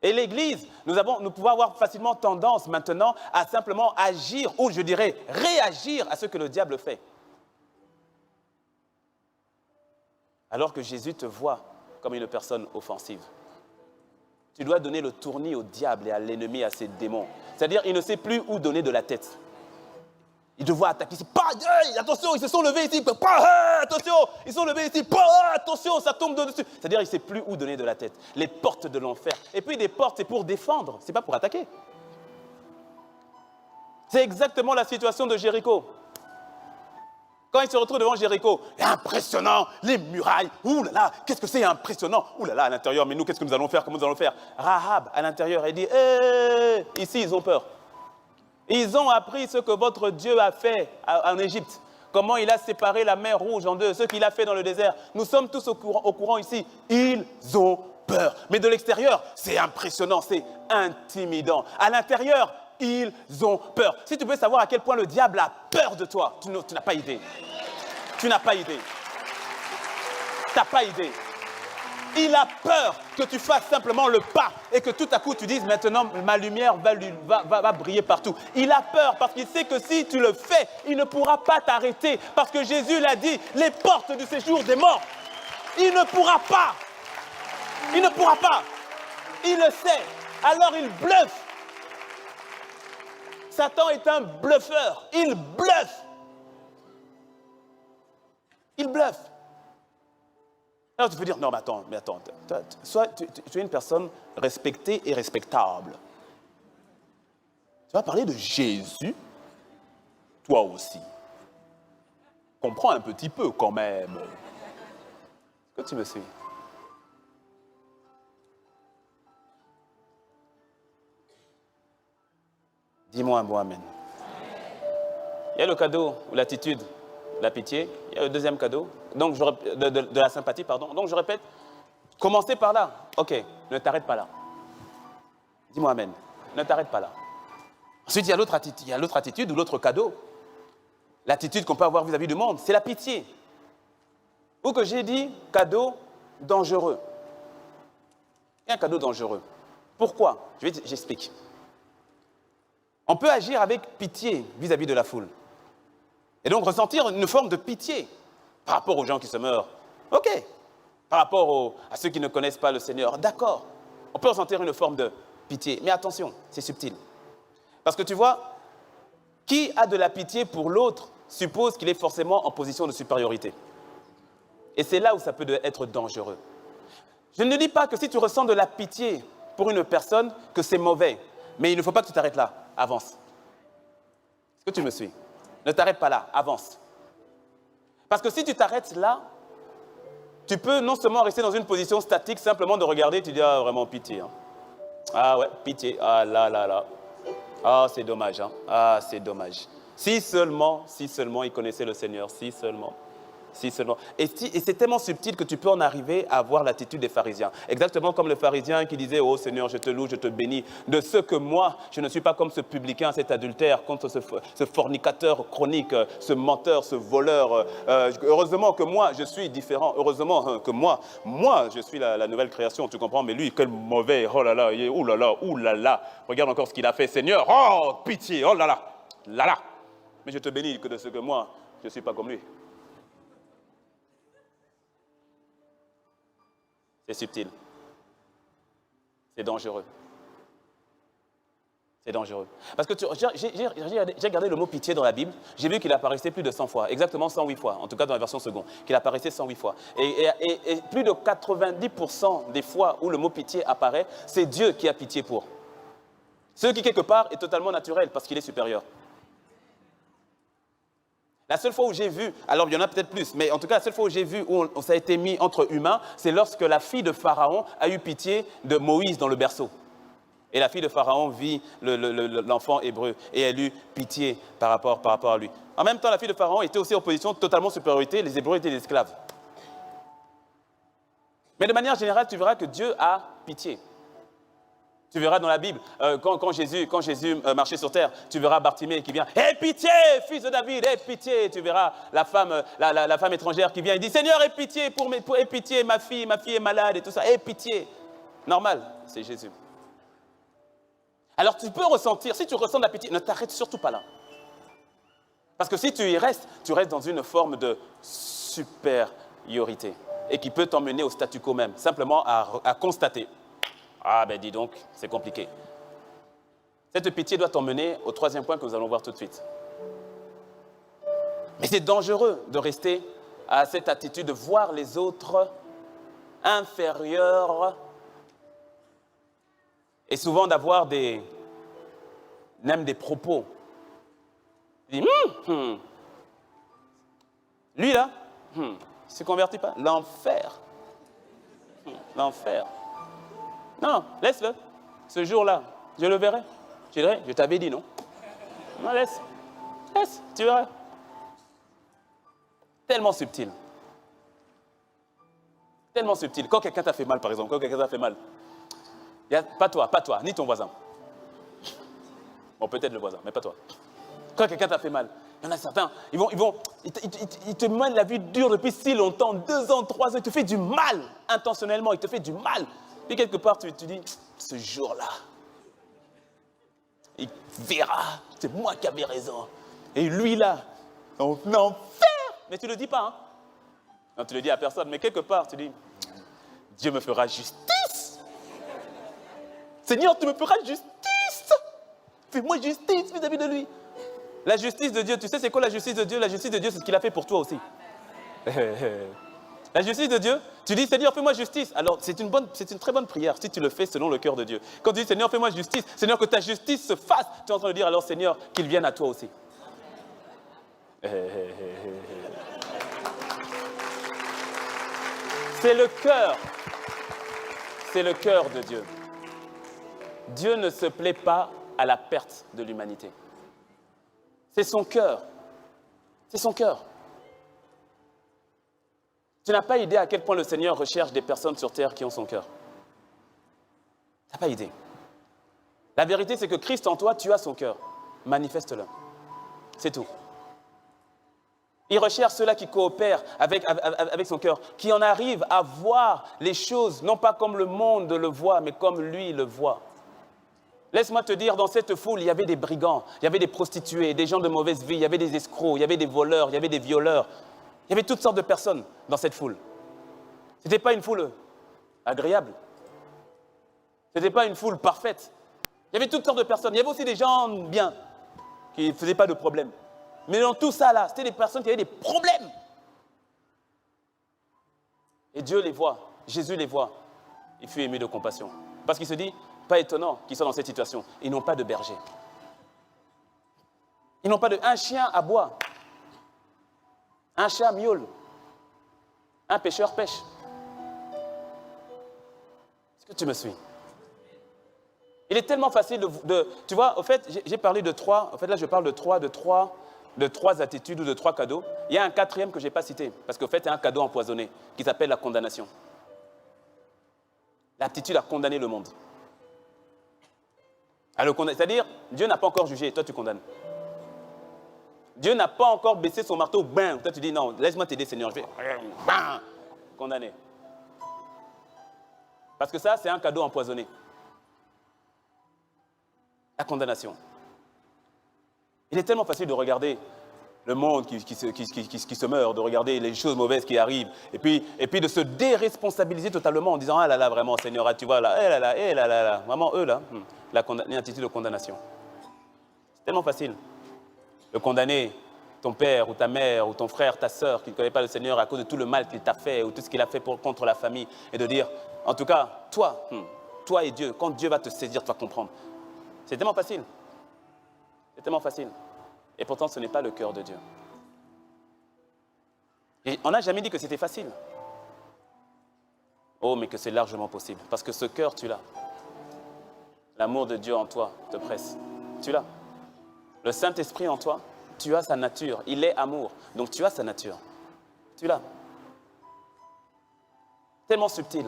Et l'église, nous pouvons avoir facilement tendance maintenant à simplement agir, ou je dirais réagir à ce que le diable fait. Alors que Jésus te voit comme une personne offensive. Tu dois donner le tournis au diable et à l'ennemi, à ses démons. C'est-à-dire, il ne sait plus où donner de la tête. Il te voit attaquer ici. Attention, ils se sont levés ici. Attention, ils sont levés ici. Attention, ça tombe dessus. C'est-à-dire, il ne sait plus où donner de la tête. Les portes de l'enfer. Et puis, des portes, c'est pour défendre. Ce n'est pas pour attaquer. C'est exactement la situation de Jéricho. Quand il se retrouve devant Jéricho, impressionnant, les murailles, ouh là là, qu'est-ce que c'est impressionnant, ouh là là, à l'intérieur, mais nous, qu'est-ce que nous allons faire, comment nous allons faire? Rahab, à l'intérieur, elle dit, ici, ils ont peur. Ils ont appris ce que votre Dieu a fait en Égypte, comment il a séparé la mer Rouge en deux, ce qu'il a fait dans le désert. Nous sommes tous au courant ici, ils ont peur. Mais de l'extérieur, c'est impressionnant, c'est intimidant. À l'intérieur, ils ont peur. Si tu peux savoir à quel point le diable a peur de toi, tu n'as pas idée. Tu n'as pas idée. Tu n'as pas idée. Il a peur que tu fasses simplement le pas et que tout à coup tu dises maintenant ma lumière va briller partout. Il a peur parce qu'il sait que si tu le fais, il ne pourra pas t'arrêter. Parce que Jésus l'a dit, les portes du séjour des morts, il ne pourra pas. Il ne pourra pas. Il le sait. Alors il bluffe. Satan est un bluffeur. Il bluffe. Il bluffe. Alors tu peux dire, non mais attends, soit tu es une personne respectée et respectable. Tu vas parler de Jésus, toi aussi. Comprends un petit peu quand même. Est-ce que tu me suis? Dis-moi un bon amen. Il y a le cadeau ou l'attitude, la pitié. Il y a le deuxième cadeau, donc de la sympathie, pardon. Donc je répète, commencez par là. Ok, ne t'arrête pas là. Dis-moi amen. Ne t'arrête pas là. Ensuite, il y a l'autre attitude ou l'autre cadeau. L'attitude qu'on peut avoir vis-à-vis du monde, c'est la pitié. Ou que j'ai dit, cadeau dangereux. Il y a un cadeau dangereux. Pourquoi? J'explique. On peut agir avec pitié vis-à-vis de la foule. Et donc ressentir une forme de pitié par rapport aux gens qui se meurent. Ok. Par rapport à ceux qui ne connaissent pas le Seigneur. D'accord. On peut ressentir une forme de pitié. Mais attention, c'est subtil. Parce que tu vois, qui a de la pitié pour l'autre suppose qu'il est forcément en position de supériorité. Et c'est là où ça peut être dangereux. Je ne dis pas que si tu ressens de la pitié pour une personne, que c'est mauvais. Mais il ne faut pas que tu t'arrêtes là. Avance. Est-ce que tu me suis? Ne t'arrête pas là, avance. Parce que si tu t'arrêtes là, tu peux non seulement rester dans une position statique, simplement de regarder, tu dis, ah, vraiment pitié. Hein. Ah ouais, pitié, ah là. Ah, c'est dommage, hein. Ah, c'est dommage. Si seulement il connaissait le Seigneur, si seulement. Et c'est tellement subtil que tu peux en arriver à avoir l'attitude des pharisiens. Exactement comme le pharisien qui disait, oh Seigneur, je te loue, je te bénis, de ce que moi, je ne suis pas comme ce publicain, cet adultère, contre ce fornicateur chronique, ce menteur, ce voleur. Heureusement que moi, je suis différent. Heureusement que moi, je suis la nouvelle création, tu comprends? Mais lui, quel mauvais, oh là là, ouh là là. Regarde encore ce qu'il a fait, Seigneur, oh, pitié, oh là là. Mais je te bénis que de ce que moi, je ne suis pas comme lui. C'est subtil. C'est dangereux. C'est dangereux. Parce que j'ai regardé le mot pitié dans la Bible, j'ai vu qu'il apparaissait plus de 100 fois, exactement 108 fois, en tout cas dans la version seconde, qu'il apparaissait 108 fois. Et plus de 90% des fois où le mot pitié apparaît, c'est Dieu qui a pitié pour. Ce qui, quelque part, est totalement naturel parce qu'il est supérieur. La seule fois où j'ai vu, alors il y en a peut-être plus, mais en tout cas la seule fois où j'ai vu où ça a été mis entre humains, c'est lorsque la fille de Pharaon a eu pitié de Moïse dans le berceau. Et la fille de Pharaon vit l'enfant hébreu et elle eut pitié par rapport à lui. En même temps, la fille de Pharaon était aussi en position de totalement supériorité, les Hébreux étaient des esclaves. Mais de manière générale, tu verras que Dieu a pitié. Tu verras dans la Bible, quand Jésus marchait sur terre, tu verras Bartimée qui vient « Aie pitié, fils de David, aie pitié !» Tu verras la femme étrangère qui vient et dit « Seigneur, aie pitié, aie pitié, ma fille est malade et tout ça, aie pitié !» Normal, c'est Jésus. Alors tu peux ressentir, si tu ressens de la pitié, ne t'arrête surtout pas là. Parce que si tu y restes, tu restes dans une forme de supériorité et qui peut t'emmener au statu quo même, simplement à constater. Ah ben dis donc, c'est compliqué. Cette pitié doit t'emmener au troisième point que nous allons voir tout de suite. Mais c'est dangereux de rester à cette attitude de voir les autres inférieurs et souvent d'avoir même des propos. Il dit, lui là, il ne se convertit pas. L'enfer. L'enfer. Non, laisse-le. Ce jour-là, je le verrai. Je dirai, je t'avais dit non. Non, laisse, tu verras. Tellement subtil. Tellement subtil. Quand quelqu'un t'a fait mal, par exemple, pas toi, ni ton voisin. Bon, peut-être le voisin, mais pas toi. Quand quelqu'un t'a fait mal, il y en a certains, ils te mènent la vie dure depuis si longtemps, 2 ans, 3 ans, ils te font du mal, intentionnellement, ils te font du mal. Puis quelque part, tu dis, ce jour-là, il verra, c'est moi qui avais raison. Et lui là, en enfer. Mais tu ne le dis pas, hein. Non, tu ne le dis à personne, mais quelque part, tu dis, Dieu me fera justice. Seigneur, tu me feras justice. Fais-moi justice vis-à-vis de lui. La justice de Dieu, tu sais c'est quoi la justice de Dieu? La justice de Dieu, c'est ce qu'il a fait pour toi aussi. La justice de Dieu, tu dis, Seigneur, fais-moi justice. Alors, c'est une très bonne prière si tu le fais selon le cœur de Dieu. Quand tu dis, Seigneur, fais-moi justice, Seigneur, que ta justice se fasse, tu es en train de dire, alors, Seigneur, qu'il vienne à toi aussi. C'est le cœur. C'est le cœur de Dieu. Dieu ne se plaît pas à la perte de l'humanité. C'est son cœur. C'est son cœur. Tu n'as pas idée à quel point le Seigneur recherche des personnes sur terre qui ont son cœur. Tu n'as pas idée. La vérité, c'est que Christ en toi, tu as son cœur. Manifeste-le. C'est tout. Il recherche ceux-là qui coopèrent avec son cœur, qui en arrivent à voir les choses, non pas comme le monde le voit, mais comme lui le voit. Laisse-moi te dire, dans cette foule, il y avait des brigands, il y avait des prostituées, des gens de mauvaise vie, il y avait des escrocs, il y avait des voleurs, il y avait des violeurs. Il y avait toutes sortes de personnes dans cette foule. Ce n'était pas une foule agréable. Ce n'était pas une foule parfaite. Il y avait toutes sortes de personnes. Il y avait aussi des gens bien, qui ne faisaient pas de problème. Mais dans tout ça, là, c'était des personnes qui avaient des problèmes. Et Dieu les voit, Jésus les voit. Il fut ému de compassion. Parce qu'il se dit, pas étonnant qu'ils soient dans cette situation. Ils n'ont pas de berger. Ils n'ont pas de... Un chien aboie. Un chat miaule. Un pêcheur pêche. Est-ce que tu me suis? Il est tellement facile de... Tu vois, au fait, j'ai parlé de 3. En fait, là, je parle de trois attitudes ou de 3 cadeaux. Il y a un 4e que je n'ai pas cité. Parce qu'au fait, c'est un cadeau empoisonné qui s'appelle la condamnation. L'aptitude à condamner le monde. C'est-à-dire, Dieu n'a pas encore jugé, toi tu condamnes. Dieu n'a pas encore baissé son marteau, bam, toi tu dis non, laisse-moi t'aider Seigneur, je vais bam, condamner. Parce que ça, c'est un cadeau empoisonné. La condamnation. Il est tellement facile de regarder le monde qui se meurt, de regarder les choses mauvaises qui arrivent, et puis de se déresponsabiliser totalement en disant, ah là là, vraiment, Seigneur, ah, tu vois là, eh là là, vraiment eux là, l'attitude de condamnation. C'est tellement facile de condamner ton père ou ta mère ou ton frère, ta sœur qui ne connaît pas le Seigneur à cause de tout le mal qu'il t'a fait ou tout ce qu'il a fait contre la famille, et de dire, en tout cas, toi et Dieu, quand Dieu va te saisir, tu vas comprendre. C'est tellement facile. C'est tellement facile. Et pourtant, ce n'est pas le cœur de Dieu. Et on n'a jamais dit que c'était facile. Oh, mais que c'est largement possible. Parce que ce cœur, tu l'as. L'amour de Dieu en toi te presse. Tu l'as. Le Saint-Esprit en toi, tu as sa nature. Il est amour. Donc tu as sa nature. Tu l'as. Tellement subtil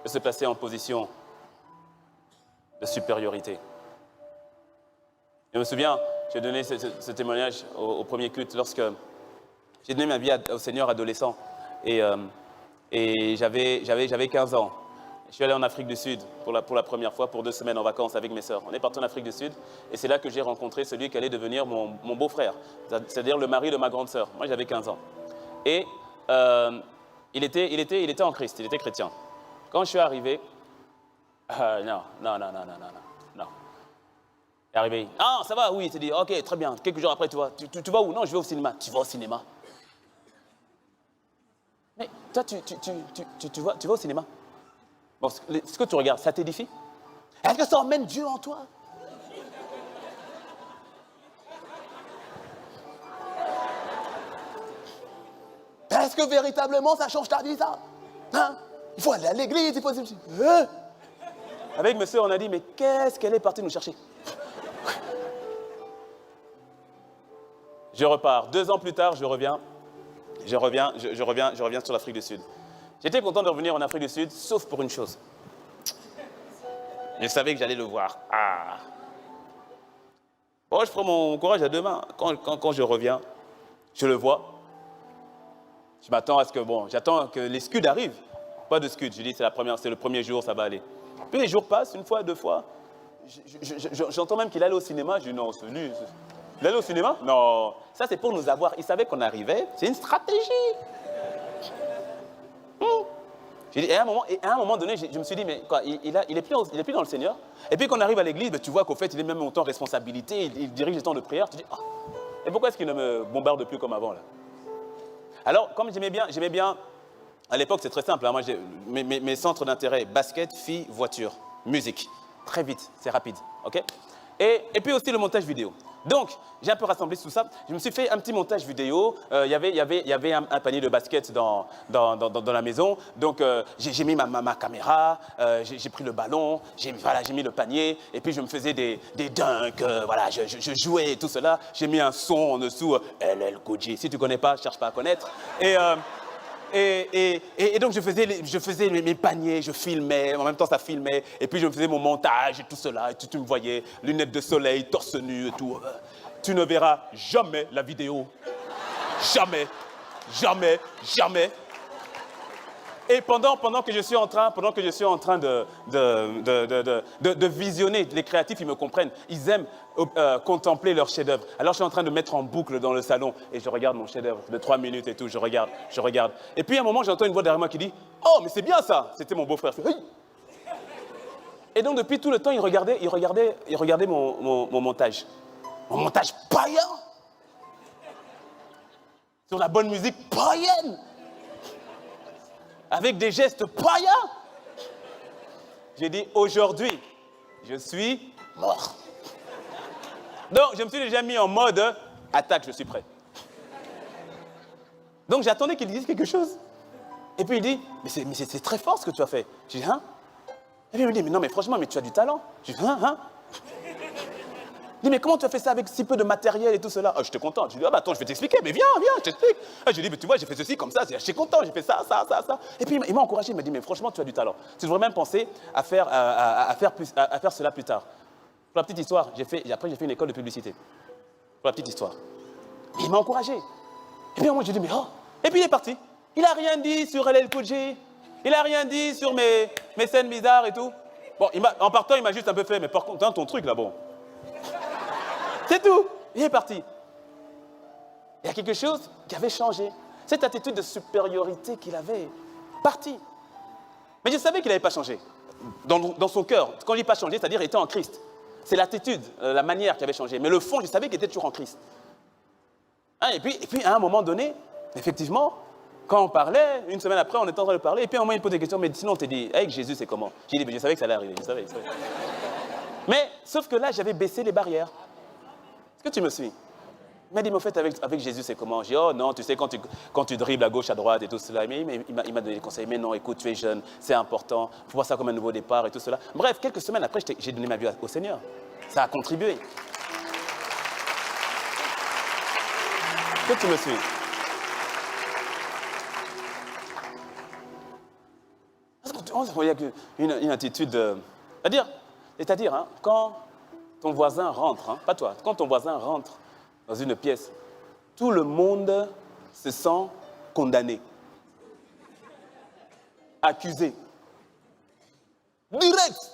de se placer en position de supériorité. Je me souviens, j'ai donné ce témoignage au premier culte lorsque j'ai donné ma vie au Seigneur adolescent et j'avais 15 ans. Je suis allé en Afrique du Sud pour la première fois pour 2 semaines en vacances avec mes sœurs. On est parti en Afrique du Sud et c'est là que j'ai rencontré celui qui allait devenir mon beau-frère, c'est-à-dire le mari de ma grande sœur. Moi j'avais 15 ans. Et il était en Christ, il était chrétien. Quand je suis arrivé, non. Il est arrivé. Ah, ça va, oui, il s'est dit, ok, très bien. Quelques jours après, tu vas où? Non, je vais au cinéma. Tu vas au cinéma? Mais toi, tu vas au cinéma? Bon, ce que tu regardes, ça t'édifie? Est-ce que ça emmène Dieu en toi? Est-ce que véritablement ça change ta vie, ça? Hein? Il faut aller à l'église, il faut... Hein? Avec mes soeurs, on a dit, mais qu'est-ce qu'elle est partie nous chercher? Je repars. 2 ans plus tard, je reviens sur l'Afrique du Sud. J'étais content de revenir en Afrique du Sud, sauf pour une chose. Je savais que j'allais le voir. Ah. Bon, je prends mon courage à 2 mains. Quand je reviens, je le vois. Je m'attends à ce que, j'attends que les scuds arrivent. Pas de scuds. Je dis, c'est le premier jour, ça va aller. Puis les jours passent, 1 fois, 2 fois. J'entends même qu'il allait au cinéma. Je dis, non, c'est lui. Il allait au cinéma? Non. Ça, c'est pour nous avoir. Il savait qu'on arrivait. C'est une stratégie. J'ai dit, et à un moment donné, je me suis dit, mais quoi, il est plus dans le Seigneur. Et puis quand on arrive à l'église, tu vois qu'au fait, il est même montant en responsabilité, il dirige les temps de prière. Tu dis, oh, et pourquoi est-ce qu'il ne me bombarde plus comme avant là? Alors, comme j'aimais bien, à l'époque, c'est très simple. Hein, moi, mes centres d'intérêt, basket, filles, voiture, musique. Très vite, c'est rapide. Ok? Et puis aussi le montage vidéo. Donc, j'ai un peu rassemblé tout ça. Je me suis fait un petit montage vidéo. Il y avait un panier de basket dans la maison. Donc, j'ai mis ma caméra, j'ai pris le ballon, j'ai mis le panier. Et puis, je me faisais des dunks. Voilà, je jouais et tout cela. J'ai mis un son en dessous, LL Cool J. Si tu ne connais pas, cherche pas à connaître. Et donc, je faisais mes paniers, je filmais, en même temps, ça filmait. Et puis, je faisais mon montage et tout cela. Et tu me voyais, lunettes de soleil, torse nu et tout. Tu ne verras jamais la vidéo. Jamais. Jamais. Jamais. Et pendant que je suis en train de visionner, les créatifs, ils me comprennent. Ils aiment contempler leur chef-d'œuvre. Alors je suis en train de mettre en boucle dans le salon et je regarde mon chef-d'œuvre de 3 minutes et tout. Je regarde. Et puis à un moment, j'entends une voix derrière moi qui dit « Oh, mais c'est bien ça !» C'était mon beau-frère. Oui. Et donc depuis tout le temps, il regardait mon montage. Mon montage païen. Sur la bonne musique païenne. Avec des gestes païens. J'ai dit, aujourd'hui, je suis mort. Donc, je me suis déjà mis en mode attaque, je suis prêt. Donc, j'attendais qu'il dise quelque chose. Et puis, il dit, mais c'est très fort ce que tu as fait. J'ai dit, hein? Et puis, il me dit, mais non, mais franchement, mais tu as du talent. J'ai dit, hein? Il dit, mais comment tu as fait ça avec si peu de matériel et tout cela? Ah, j'étais content. Je lui ai dit, attends, je vais t'expliquer, mais viens, je t'explique. Ah, je lui ai dit, mais tu vois, j'ai fait ceci comme ça, j'étais content, j'ai fait ça. Et puis il m'a encouragé, il m'a dit, mais franchement, tu as du talent. Tu devrais même penser à faire cela plus tard. Pour la petite histoire, après j'ai fait une école de publicité. Pour la petite histoire. Mais il m'a encouragé. Et puis moi, j'ai dit, mais oh. Et puis il est parti. Il n'a rien dit sur LL Cool J. Il n'a rien dit sur mes scènes bizarres et tout. Bon, en partant, il m'a juste un peu fait, mais par contre, dans ton truc là, bon. C'est tout. Il est parti. Il y a quelque chose qui avait changé. Cette attitude de supériorité qu'il avait, partie. Mais je savais qu'il n'avait pas changé. Dans son cœur, quand je dis pas changé, c'est-à-dire était en Christ. C'est l'attitude, la manière qui avait changé. Mais le fond, je savais qu'il était toujours en Christ. Hein, et puis, à un moment donné, effectivement, quand on parlait, une semaine après, on était en train de parler, et puis à un moment, il me pose des questions, mais sinon, on t'a dit, avec Jésus, c'est comment? J'ai dit, mais je savais que ça allait arriver, je savais. Mais, sauf que là, j'avais baissé les barrières. Est-ce que tu me suis? Il m'a dit, mais en fait, avec Jésus, c'est comment? J'ai dit, oh non, tu sais, quand tu dribbles à gauche, à droite et tout cela. Mais il m'a donné des conseils. Mais non, écoute, tu es jeune, c'est important, il faut voir ça comme un nouveau départ et tout cela. Bref, quelques semaines après, j'ai donné ma vie au Seigneur. Ça a contribué. Est-ce que tu me suis? Il y a une attitude, c'est-à-dire hein, quand ton voisin rentre, hein, pas toi, quand ton voisin rentre dans une pièce, tout le monde se sent condamné, accusé, direct.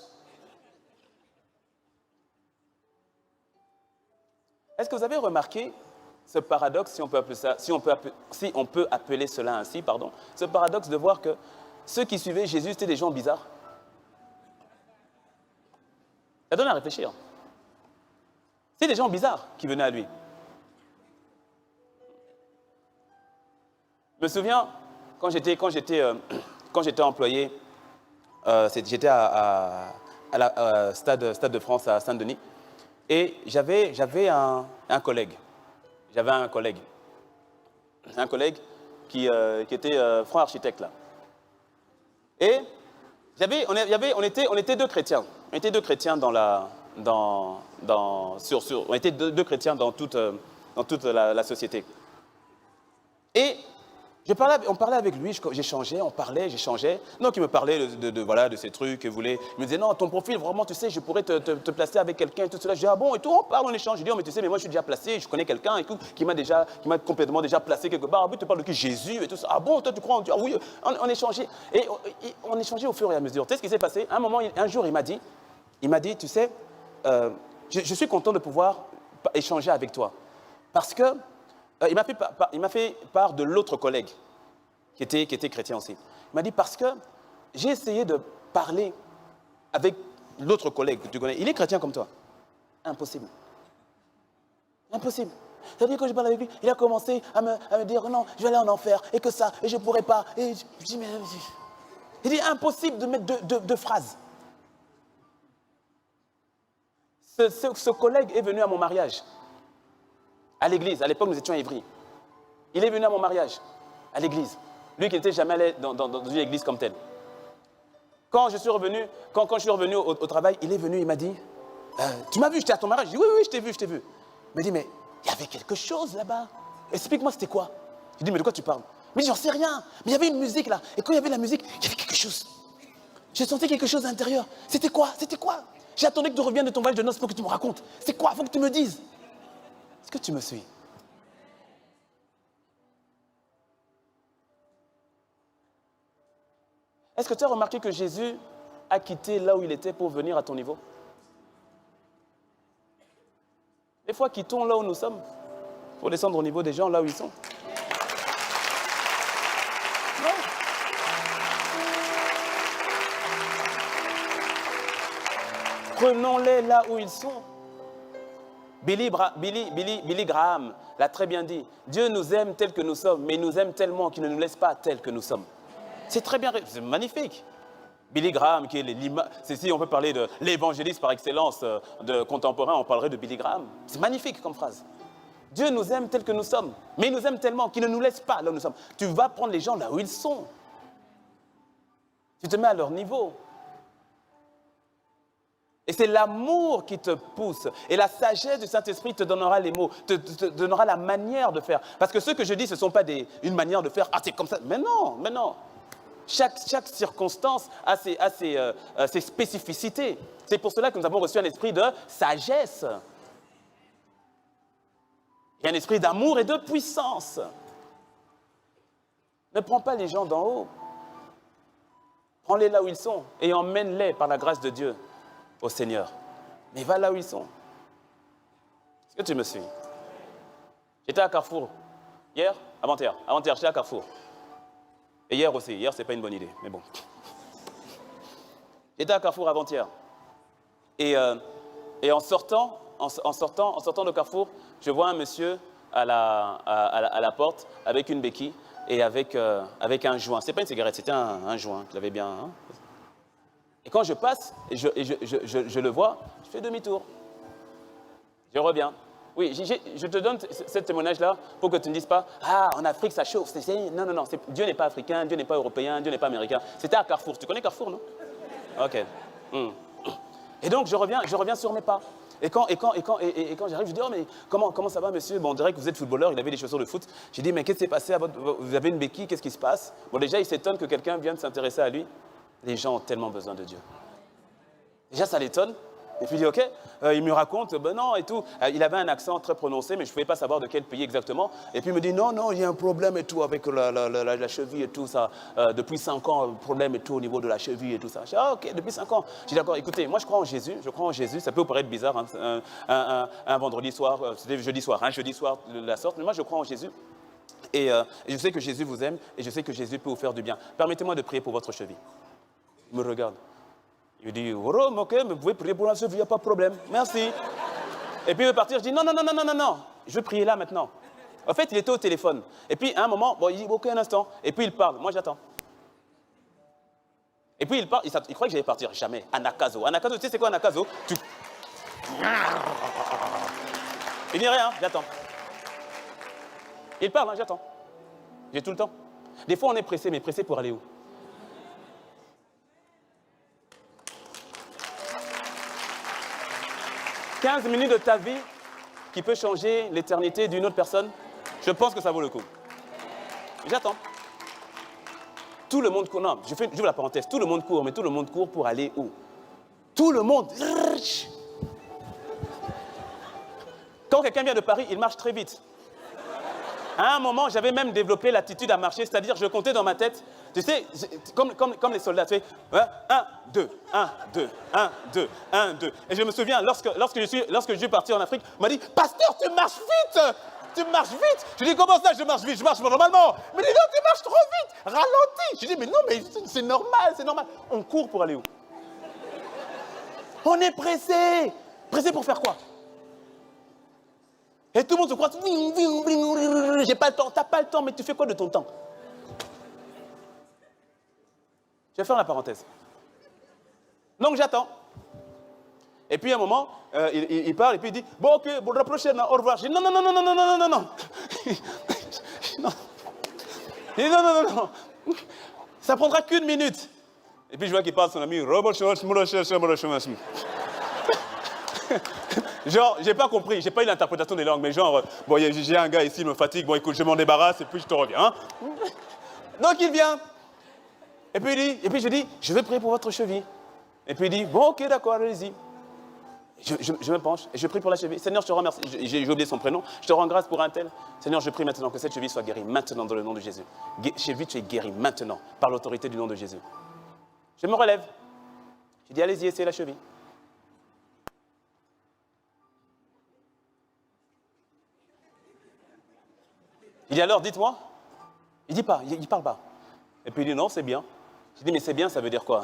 Est-ce que vous avez remarqué ce paradoxe, si on peut appeler cela ainsi, pardon, ce paradoxe de voir que ceux qui suivaient Jésus, c'était des gens bizarres? Ça donne à réfléchir. C'est des gens bizarres qui venaient à lui. Je me souviens, quand j'étais employé, j'étais à la Stade de France à Saint-Denis, et j'avais un collègue. J'avais un collègue qui était frère architecte là. Et on était deux chrétiens. On était deux chrétiens on était deux chrétiens dans toute la société. Et on parlait avec lui, j'échangeais, j'échangeais. Donc il me parlait de ces trucs, il me disait non, ton profil vraiment, tu sais, je pourrais te placer avec quelqu'un et tout cela. Je dis ah bon et tout, on parle, on échange. Je dis oh mais tu sais, mais moi je suis déjà placé, je connais quelqu'un et tout, qui m'a complètement déjà placé quelque part. Ah oui, tu parles de qui? Jésus et tout ça. Ah bon, toi tu crois en Dieu? Ah oui, on échangeait. Et on échangeait au fur et à mesure. Tu sais ce qui s'est passé? Un jour, il m'a dit, tu sais, je suis content de pouvoir échanger avec toi. Parce que il m'a fait part de l'autre collègue qui était chrétien aussi. Il m'a dit parce que j'ai essayé de parler avec l'autre collègue que tu connais. Il est chrétien comme toi. Impossible. Impossible. C'est-à-dire que je parle avec lui, il a commencé à me dire non, je vais aller en enfer et que ça, et je ne pourrai pas. Et je dis mais il dit impossible de mettre deux phrases. Ce collègue est venu à mon mariage. À l'église, à l'époque nous étions à Ivry. Il est venu à mon mariage, à l'église. Lui qui n'était jamais allé dans une église comme telle. Quand je suis revenu au travail, il est venu, il m'a dit, tu m'as vu, j'étais à ton mariage. Je dis oui, je t'ai vu. Il m'a dit, mais il y avait quelque chose là-bas. Explique-moi, c'était quoi? Je dis, mais de quoi tu parles? Mais j'en sais rien. Mais il y avait une musique là. Et quand il y avait la musique, il y avait quelque chose. J'ai senti quelque chose à l'intérieur. C'était quoi? J'attendais que tu reviennes de ton voyage de noces pour que tu me racontes. C'est quoi? Il faut que tu me dises. Est-ce que tu me suis? Est-ce que tu as remarqué que Jésus a quitté là où il était pour venir à ton niveau? Des fois, quittons là où nous sommes pour descendre au niveau des gens là où ils sont. Non. Prenons-les là où ils sont. Billy Graham l'a très bien dit. Dieu nous aime tels que nous sommes, mais il nous aime tellement qu'il ne nous laisse pas tels que nous sommes. C'est très bien, c'est magnifique. Billy Graham, qui est si on peut parler de l'évangéliste par excellence de contemporain, on parlerait de Billy Graham. C'est magnifique comme phrase. Dieu nous aime tels que nous sommes, mais il nous aime tellement qu'il ne nous laisse pas là où nous sommes. Tu vas prendre les gens là où ils sont. Tu te mets à leur niveau. Et c'est l'amour qui te pousse. Et la sagesse du Saint-Esprit te donnera les mots, te donnera la manière de faire. Parce que ce que je dis, ce ne sont pas une manière de faire, ah c'est comme ça. Mais non. Chaque circonstance a ses spécificités. C'est pour cela que nous avons reçu un esprit de sagesse. Et un esprit d'amour et de puissance. Ne prends pas les gens d'en haut. Prends-les là où ils sont et emmène-les par la grâce de Dieu au Seigneur. Mais va là où ils sont. Est-ce que tu me suis? J'étais à Carrefour Hier? Avant-hier. Avant-hier, j'étais à Carrefour. Et hier aussi. Hier, c'est pas une bonne idée, mais bon. J'étais à Carrefour avant-hier. Et en sortant de Carrefour, je vois un monsieur à la porte avec une béquille et avec un joint. Ce n'est pas une cigarette, c'était un joint qu'il avait bien. Hein. Et quand je passe et je le vois, je fais demi-tour. Je reviens. Oui, je te donne ce témoignage-là pour que tu ne dises pas « Ah, en Afrique, ça chauffe. » Non, non, non. Dieu n'est pas africain, Dieu n'est pas européen, Dieu n'est pas américain. C'était à Carrefour. Tu connais Carrefour, non? Ok. Et donc, je reviens sur mes pas. Et quand j'arrive, je dis « Oh, mais comment ça va, monsieur? » Bon, on dirait que vous êtes footballeur, il avait des chaussures de foot. J'ai dit « Mais qu'est-ce qui s'est passé? Vous avez une béquille, qu'est-ce qui se passe? » Bon, déjà, il s'étonne que quelqu'un vienne s'intéresser à lui. Les gens ont tellement besoin de Dieu. Déjà, ça l'étonne. Et puis il dit, ok, il me raconte, ben non et tout. Il avait un accent très prononcé, mais je ne pouvais pas savoir de quel pays exactement. Et puis il me dit, non, il y a un problème et tout avec la cheville et tout ça. Depuis 5 ans, problème et tout au niveau de la cheville et tout ça. Je dis, ah ok, depuis 5 ans. Je dis, d'accord, écoutez, moi je crois en Jésus, ça peut vous paraître bizarre, hein, un vendredi soir, c'était jeudi soir de la sorte, mais moi je crois en Jésus. Et je sais que Jésus vous aime et je sais que Jésus peut vous faire du bien. Permettez-moi de prier pour votre cheville. Il me regarde. Il dit, oh, ok, mais vous pouvez prier pour la cheville, il n'y a pas de problème. Merci. Et puis il veut partir, je dis, non, je veux prier là maintenant. En fait, il était au téléphone. Et puis à un moment, bon, il dit, ok, un instant. Et puis il parle, moi j'attends. Et puis il parle, il croit que j'allais partir, jamais. Anakazo. Anakazo, tu sais c'est quoi Anakazo? Il dit rien, j'attends. Il parle, hein, j'attends. J'ai tout le temps. Des fois on est pressé, mais pressé pour aller où? « 15 minutes de ta vie qui peut changer l'éternité d'une autre personne, je pense que ça vaut le coup. » J'attends. Tout le monde court. Non, j'ouvre la parenthèse. Tout le monde court, mais tout le monde court pour aller où? Tout le monde. Quand quelqu'un vient de Paris, il marche très vite. À un moment, j'avais même développé l'attitude à marcher, c'est-à-dire je comptais dans ma tête, tu sais, comme les soldats, tu sais, 1, 2, 1, 2, 1, 2, 1, 2. Et je me souviens, lorsque je suis parti en Afrique, on m'a dit, pasteur, tu marches vite! Tu marches vite! Je dis, comment ça, je marche vite? Je marche normalement. Mais il dit, non, tu marches trop vite! Ralentis! Je dis, mais non, mais c'est normal, c'est normal. On court pour aller où? On est pressé! Pressé pour faire quoi? Et tout le monde se croit, j'ai pas le temps, t'as pas le temps, mais tu fais quoi de ton temps? Je vais faire la parenthèse. Donc j'attends. Et puis à un moment, il parle et puis il dit, bon ok, bon la prochaine, au revoir. Je dis, non. Non. Il dit, non. Ça prendra qu'une minute. Et puis je vois qu'il parle à son ami, genre, j'ai pas compris, j'ai pas eu l'interprétation des langues, mais genre, bon, j'ai un gars ici, il me fatigue, bon, écoute, je m'en débarrasse et puis je te reviens. Hein? Donc il vient. Et puis je dis, je vais prier pour votre cheville. Et puis il dit, bon, ok, d'accord, allez-y. Je me penche et je prie pour la cheville. Seigneur, je te remercie. J'ai oublié son prénom. Je te rends grâce pour un tel. Seigneur, je prie maintenant que cette cheville soit guérie maintenant dans le nom de Jésus. Cheville, tu es guérie maintenant par l'autorité du nom de Jésus. Je me relève. Je dis, allez-y, essayez la cheville. Il dit alors, dites-moi. Il dit pas, il parle pas. Et puis il dit non, c'est bien. Je dis mais c'est bien, ça veut dire quoi?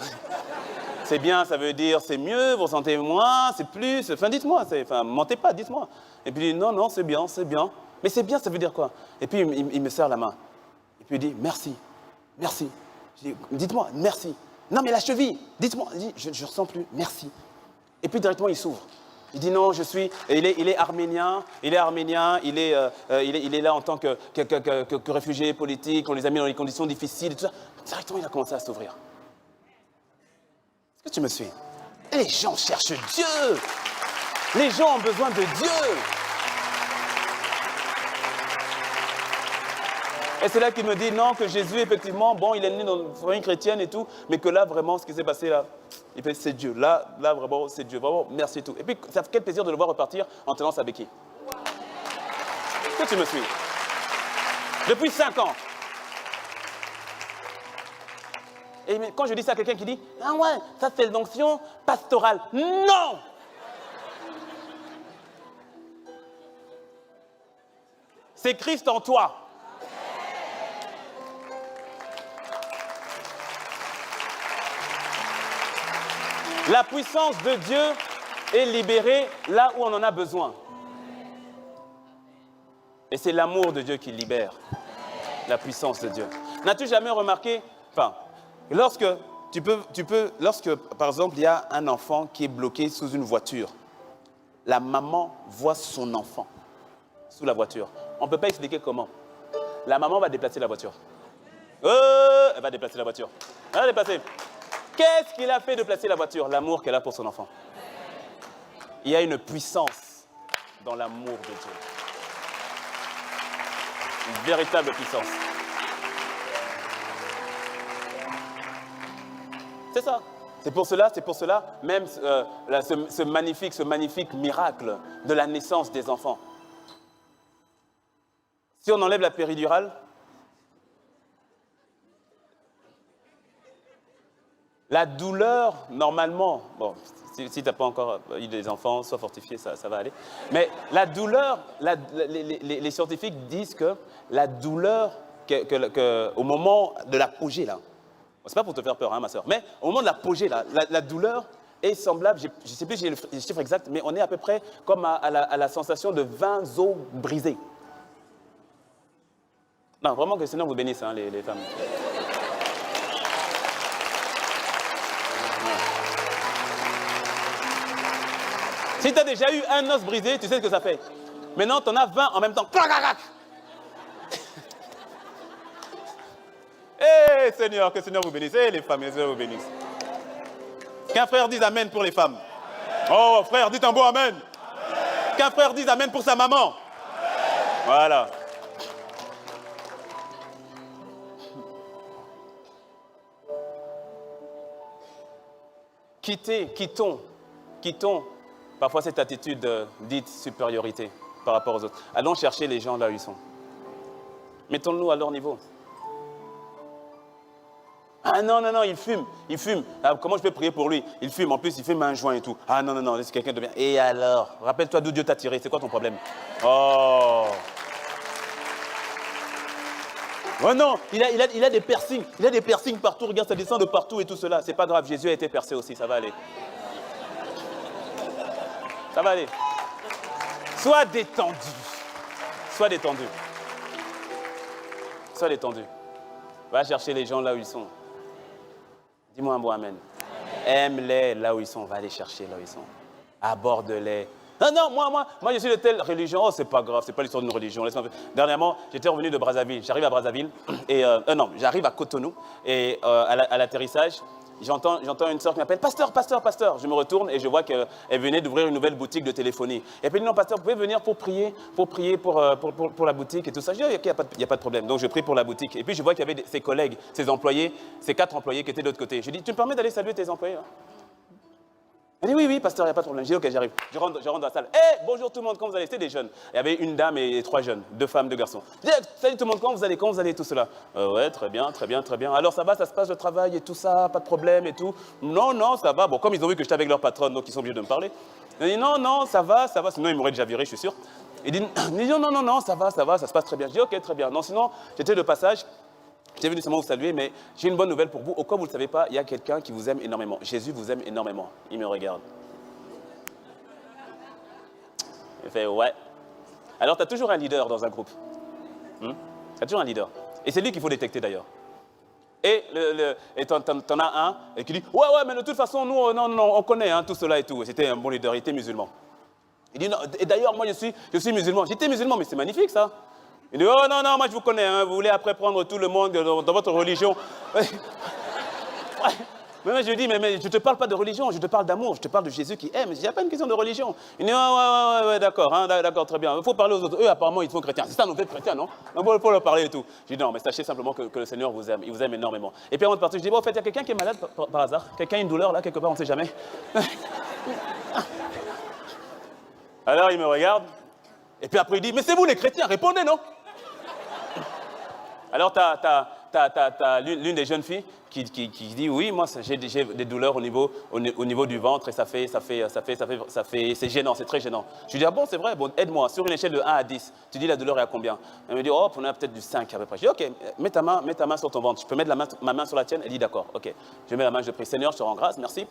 C'est bien, ça veut dire c'est mieux, vous sentez moins, c'est plus. Enfin, dites-moi, mentez pas, dites-moi. Et puis il dit non, c'est bien, c'est bien. Mais c'est bien, ça veut dire quoi? Et puis il me serre la main. Et puis il dit merci. Je dis dites-moi, merci. Non, mais la cheville, dites-moi. Il dit je ne ressens plus, merci. Et puis directement il s'ouvre. Il dit non, il est arménien, il est là en tant que réfugié politique, on les a mis dans des conditions difficiles et tout ça. Directement, il a commencé à s'ouvrir. Est-ce que tu me suis? Les gens cherchent Dieu. Les gens ont besoin de Dieu. Et c'est là qu'il me dit non, que Jésus, effectivement, bon, il est né dans une famille chrétienne et tout, mais que là, vraiment, ce qui s'est passé là, il fait, c'est Dieu. Là, vraiment, c'est Dieu. Vraiment, merci et tout. Et puis, ça fait quel plaisir de le voir repartir en tenant sa béquille. Est-ce que tu me suis? Depuis 5 ans. Et quand je dis ça à quelqu'un qui dit, ah ouais, ça c'est l'onction pastorale. Non! C'est Christ en toi. La puissance de Dieu est libérée là où on en a besoin. Et c'est l'amour de Dieu qui libère la puissance de Dieu. N'as-tu jamais remarqué, lorsque, par exemple, il y a un enfant qui est bloqué sous une voiture, la maman voit son enfant sous la voiture. On ne peut pas expliquer comment. La maman va déplacer la voiture. Elle va déplacer la voiture. Elle va déplacer. Qu'est-ce qu'il a fait de placer la voiture? L'amour qu'elle a pour son enfant. Il y a une puissance dans l'amour de Dieu. Une véritable puissance. C'est ça. C'est pour cela, même ce magnifique miracle de la naissance des enfants. Si on enlève la péridurale, la douleur, normalement, bon, si tu n'as pas encore eu des enfants, sois fortifié, ça va aller. Mais la douleur, les scientifiques disent que la douleur, au moment de l'apogée, là, c'est pas pour te faire peur, hein, ma soeur, mais au moment de l'apogée, là, la douleur est semblable, je ne sais plus si j'ai le chiffre exact, mais on est à peu près comme à la sensation de 20 os brisés. Non, vraiment que le Seigneur vous bénisse, hein, les femmes. Si tu as déjà eu un os brisé, tu sais ce que ça fait. Maintenant, tu en as 20 en même temps. Eh Seigneur, que le Seigneur vous bénisse. Eh les femmes, que le Seigneur vous bénisse. Qu'un frère dise Amen pour les femmes. Oh frère, dites un beau Amen. Qu'un frère dise Amen pour sa maman. Voilà. Quittons parfois cette attitude dite supériorité par rapport aux autres. Allons chercher les gens là où ils sont. Mettons-nous à leur niveau. Ah non, il fume. Ah, comment je peux prier pour lui? Il fume, en plus il fume un joint et tout. Ah non, c'est quelqu'un de bien. Et alors? Rappelle-toi d'où Dieu t'a tiré, c'est quoi ton problème? Oh non, il a des piercings. Il a des piercings partout, regarde, ça descend de partout et tout cela. C'est pas grave, Jésus a été percé aussi, ça va aller. Ça va aller. Sois détendu. Sois détendu. Sois détendu. Va chercher les gens là où ils sont. Dis-moi un bon amen. Aime-les là où ils sont. Va les chercher là où ils sont. Aborde-les. Non, moi, je suis de telle religion. Oh, c'est pas grave, c'est pas l'histoire d'une religion. Dernièrement, j'étais revenu de Brazzaville. J'arrive à Brazzaville et j'arrive à Cotonou et à l'atterrissage, j'entends une sœur qui m'appelle pasteur. Je me retourne et je vois qu'elle venait d'ouvrir une nouvelle boutique de téléphonie. Et puis elle dit non, pasteur, vous pouvez venir pour prier pour la boutique et tout ça. Je dis il n'y a pas de problème. Donc je prie pour la boutique. Et puis je vois qu'il y avait ses collègues, ses employés, ses 4 employés qui étaient de l'autre côté. Je dis tu me permets d'aller saluer tes employés hein? Elle dit oui, pasteur, il n'y a pas de problème. Je dis ok, j'arrive. Je rentre dans la salle. Bonjour tout le monde, comment vous allez? C'était des jeunes. Il y avait une dame et 3 jeunes, 2 femmes, 2 garçons. Je dis salut tout le monde, comment vous allez tout cela? Ouais, très bien. Alors ça va, ça se passe le travail et tout ça, pas de problème et tout. Non, ça va. Bon, comme ils ont vu que j'étais avec leur patronne, donc ils sont obligés de me parler. Elle dit non, ça va. Sinon ils m'auraient déjà viré, je suis sûr. Il dit non, ça va, ça se passe très bien. Je dis ok, très bien. Non, sinon j'étais de passage. J'étais venu seulement vous saluer, mais j'ai une bonne nouvelle pour vous. Au cas où vous ne le savez pas, il y a quelqu'un qui vous aime énormément. Jésus vous aime énormément. Il me regarde. Il fait ouais. Alors, tu as toujours un leader dans un groupe. Tu as toujours un leader. Et c'est lui qu'il faut détecter d'ailleurs. Et t'en as un et qui dit ouais, mais de toute façon, nous, non, on connaît tout cela et tout. C'était un bon leader, il était musulman. Il dit non, et d'ailleurs, moi, je suis musulman. J'étais musulman, mais c'est magnifique ça. Il dit, oh non, moi je vous connais, hein, vous voulez après prendre tout le monde dans votre religion. Mais je lui dis, mais je ne te parle pas de religion, je te parle d'amour, je te parle de Jésus qui aime. Il n'y a pas une question de religion. Il dit, ouais, d'accord, d'accord, très bien. Il faut parler aux autres. Eux, apparemment, ils sont chrétiens. C'est ça, nous, êtes chrétiens, non? Il faut leur parler et tout. Je dis, non, mais sachez simplement que le Seigneur vous aime. Il vous aime énormément. Et puis avant de partir, je dis, bon, en fait, il y a quelqu'un qui est malade par hasard. Quelqu'un a une douleur là, quelque part, on ne sait jamais. Alors, il me regarde. Et puis après, il dit, mais c'est vous les chrétiens, répondez, non? Alors, tu as l'une des jeunes filles qui dit oui, moi j'ai des douleurs au niveau du ventre et c'est gênant, c'est très gênant. Je lui dis ah bon c'est vrai, bon aide-moi, sur une échelle de 1 à 10, tu dis la douleur est à combien? Elle me dit oh on a peut-être du 5 à peu près. Je dis ok, mets ta main sur ton ventre, je peux mettre ma main sur la tienne? Elle dit d'accord, ok. Je mets la main, je prie Seigneur, je te rends grâce, merci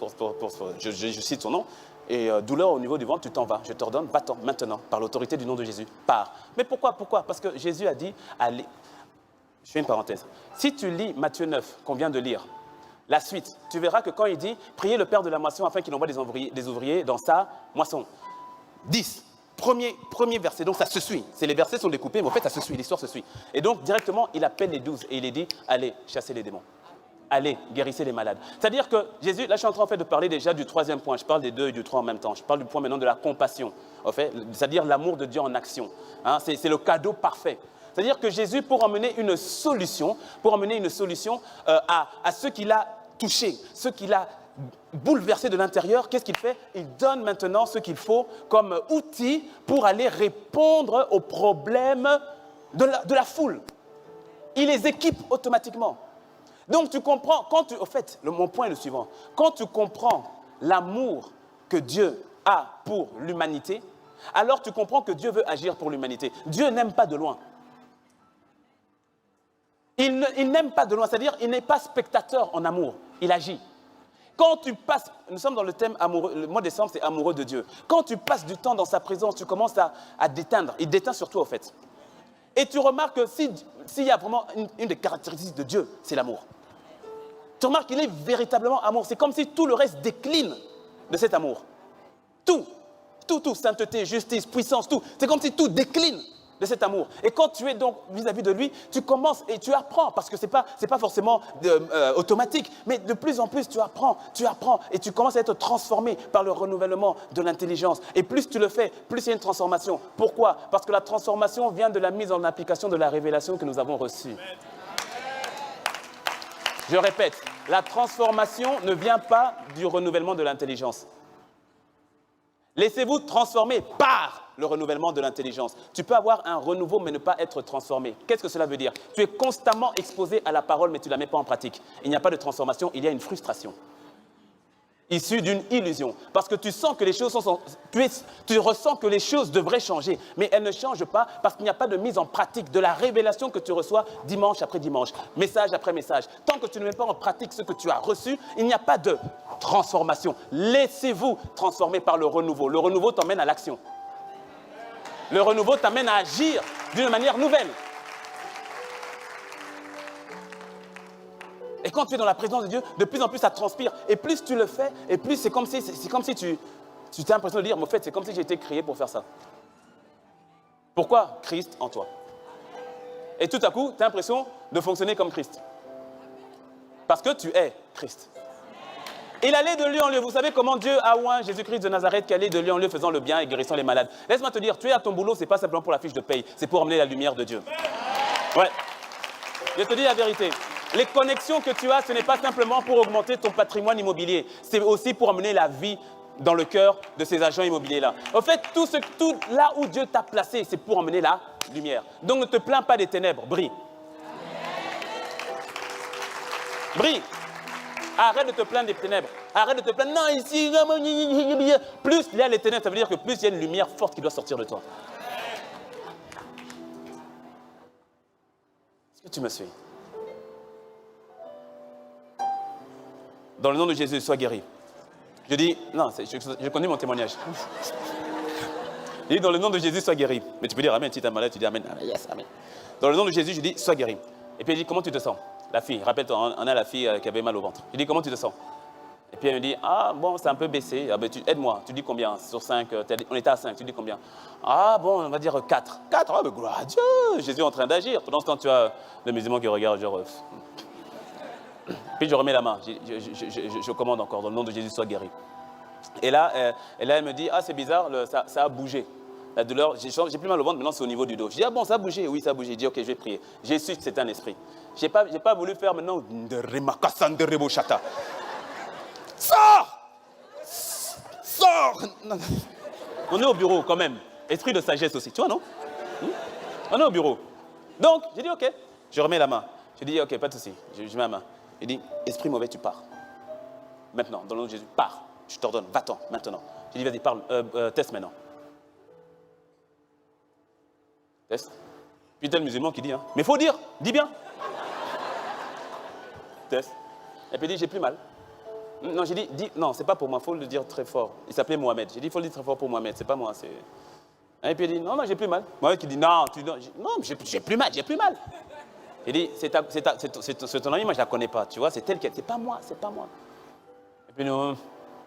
je cite son nom. Et douleur au niveau du ventre, tu t'en vas, je t'ordonne, va-t'en maintenant, par l'autorité du nom de Jésus, pars. Mais pourquoi? Parce que Jésus a dit, allez, je fais une parenthèse, si tu lis Matthieu 9, qu'on vient de lire, la suite, tu verras que quand il dit, priez le Père de la moisson afin qu'il envoie des ouvriers dans sa moisson. 10, premier verset, donc ça se suit, les versets sont découpés, mais en fait ça se suit, l'histoire se suit. Et donc directement, il appelle les 12 et il les dit, allez, chassez les démons. Allez, guérissez les malades. C'est-à-dire que Jésus, là je suis en train en fait, de parler déjà du troisième point, je parle des 2 et du 3 en même temps, je parle du point maintenant de la compassion, en fait, c'est-à-dire l'amour de Dieu en action. Hein, c'est le cadeau parfait. C'est-à-dire que Jésus, pour emmener une solution à ceux qu'il a touchés, ceux qu'il a bouleversés de l'intérieur, qu'est-ce qu'il fait? Il donne maintenant ce qu'il faut comme outil pour aller répondre aux problèmes de la foule. Il les équipe automatiquement. Donc tu comprends, au fait, mon point est le suivant. Quand tu comprends l'amour que Dieu a pour l'humanité, alors tu comprends que Dieu veut agir pour l'humanité. Dieu n'aime pas de loin. Il n'aime pas de loin, c'est-à-dire il n'est pas spectateur en amour, il agit. Quand tu passes, nous sommes dans le thème amoureux, le mois de décembre c'est amoureux de Dieu. Quand tu passes du temps dans sa présence, tu commences à déteindre, il déteint sur toi au fait. Et tu remarques que s'il y a vraiment une des caractéristiques de Dieu, c'est l'amour. Tu remarques qu'il est véritablement amour. C'est comme si tout le reste décline de cet amour. Tout, sainteté, justice, puissance, tout. C'est comme si tout décline de cet amour. Et quand tu es donc vis-à-vis de lui, tu commences et tu apprends, parce que ce n'est pas forcément automatique, mais de plus en plus tu apprends, et tu commences à être transformé par le renouvellement de l'intelligence. Et plus tu le fais, plus il y a une transformation. Pourquoi? Parce que la transformation vient de la mise en application de la révélation que nous avons reçue. Je répète, la transformation ne vient pas du renouvellement de l'intelligence. Laissez-vous transformer par le renouvellement de l'intelligence. Tu peux avoir un renouveau mais ne pas être transformé. Qu'est-ce que cela veut dire? Tu es constamment exposé à la parole mais tu ne la mets pas en pratique. Il n'y a pas de transformation, il y a une frustration. Issue d'une illusion. Parce que tu sens que les choses tu ressens que les choses devraient changer, mais elles ne changent pas parce qu'il n'y a pas de mise en pratique de la révélation que tu reçois dimanche après dimanche, message après message. Tant que tu ne mets pas en pratique ce que tu as reçu, il n'y a pas de transformation. Laissez-vous transformer par le renouveau. Le renouveau t'emmène à l'action. Le renouveau t'amène à agir d'une manière nouvelle. Et quand tu es dans la présence de Dieu, de plus en plus ça transpire. Et plus tu le fais, et plus c'est comme si tu as l'impression de dire, mais au fait, c'est comme si j'ai été créé pour faire ça. Pourquoi? Christ en toi. Et tout à coup, tu as l'impression de fonctionner comme Christ. Parce que tu es Christ. Il allait de lieu en lieu. Vous savez comment Dieu a oint Jésus-Christ de Nazareth qui allait de lieu en lieu faisant le bien et guérissant les malades. Laisse-moi te dire, tu es à ton boulot, ce n'est pas simplement pour la fiche de paye, c'est pour emmener la lumière de Dieu. Ouais. Je te dis la vérité. Les connexions que tu as, ce n'est pas simplement pour augmenter ton patrimoine immobilier. C'est aussi pour amener la vie dans le cœur de ces agents immobiliers-là. En fait, tout là où Dieu t'a placé, c'est pour emmener la lumière. Donc ne te plains pas des ténèbres, brille. Brille. Arrête de te plaindre des ténèbres. Arrête de te plaindre. Non, ici, plus il y a les ténèbres, ça veut dire que plus il y a une lumière forte qui doit sortir de toi. Est-ce que tu me suis? Dans le nom de Jésus, sois guéri. Je dis, non, je connais mon témoignage. Je dis, dans le nom de Jésus, sois guéri. Mais tu peux dire Amen, si tu es malade, tu dis Amen. Yes, Amen. Dans le nom de Jésus, je dis, sois guéri. Et puis elle dit, comment tu te sens? La fille, rappelle-toi, on a la fille qui avait mal au ventre. Je dis, comment tu te sens? Et puis elle me dit, ah bon, c'est un peu baissé. Ah, ben, aide-moi, tu dis combien? Sur 5, on était à 5, tu dis combien? Ah bon, on va dire 4. 4, ah ben gloire à Dieu, Jésus est en train d'agir. Pendant ce temps, tu as le musulman qui regarde, genre... Puis je remets la main, je commande encore, dans le nom de Jésus, sois guéri. Et là, elle me dit, ah c'est bizarre, ça a bougé. La douleur, j'ai plus mal au ventre, maintenant c'est au niveau du dos. Je dis, ah bon, ça a bougé? Oui, ça a bougé. Je dis, ok, je vais prier. J'ai su que c'était un esprit. Je n'ai pas voulu faire maintenant de remakassan de rebochata. Sors! Sors! Non. On est au bureau quand même. Esprit de sagesse aussi, tu vois, non? On est au bureau. Donc, j'ai dit, ok, je remets la main. Je dis, ok, pas de souci. Je mets ma main. Il dit, esprit mauvais, tu pars. Maintenant, dans le nom de Jésus, pars. Je t'ordonne, va-t'en, maintenant. Je dis, vas-y, parle, teste maintenant. Teste. Puis tel musulman qui dit, hein, mais il faut dire, dis bien. Teste. Et puis il dit, j'ai plus mal. Non, j'ai dit, non, c'est pas pour moi, il faut le dire très fort. Il s'appelait Mohamed. J'ai dit, il faut le dire très fort pour Mohamed, c'est pas moi. Et puis il dit, non, j'ai plus mal. Mohamed qui dit, non, j'ai plus mal, j'ai plus mal. Il dit, c'est ton ami, moi je la connais pas, tu vois, c'est tel quel, c'est pas moi.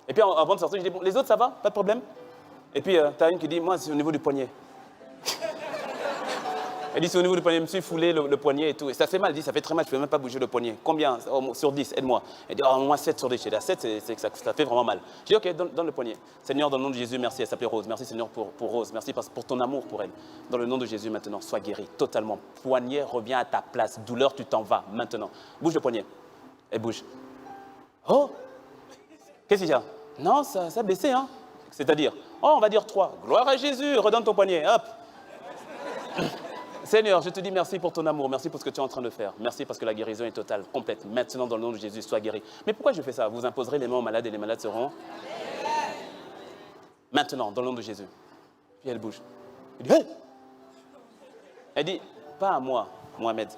Et puis avant de sortir, je dis, bon, les autres ça va, pas de problème. Et puis t'as une qui dit, moi c'est au niveau du poignet. Elle dit, c'est au niveau du poignet, je me suis foulé le poignet et tout. Et ça fait mal, elle dit, ça fait très mal, je ne peux même pas bouger le poignet. Combien sur 10, aide-moi. Elle dit, au moins 7 sur 10. Je dis, à 7, c'est que ça fait vraiment mal. Je dis, ok, donne le poignet. Seigneur, dans le nom de Jésus, merci, elle s'appelait Rose. Merci Seigneur pour Rose, merci pour ton amour pour elle. Dans le nom de Jésus, maintenant, sois guérie totalement. Poignet, reviens à ta place. Douleur, tu t'en vas maintenant. Bouge le poignet. Elle bouge. Oh, qu'est-ce qu'il y a? Non, ça a baissé, hein. C'est-à-dire, on va dire 3. Gloire à Jésus, redonne ton poignet, hop. Seigneur, je te dis merci pour ton amour, merci pour ce que tu es en train de faire. Merci parce que la guérison est totale, complète. Maintenant, dans le nom de Jésus, sois guéri. Mais pourquoi je fais ça? Vous imposerez les mains aux malades et les malades seront... Maintenant, dans le nom de Jésus. Puis elle bouge. Elle dit, hey! Elle dit, pas à moi, Mohamed.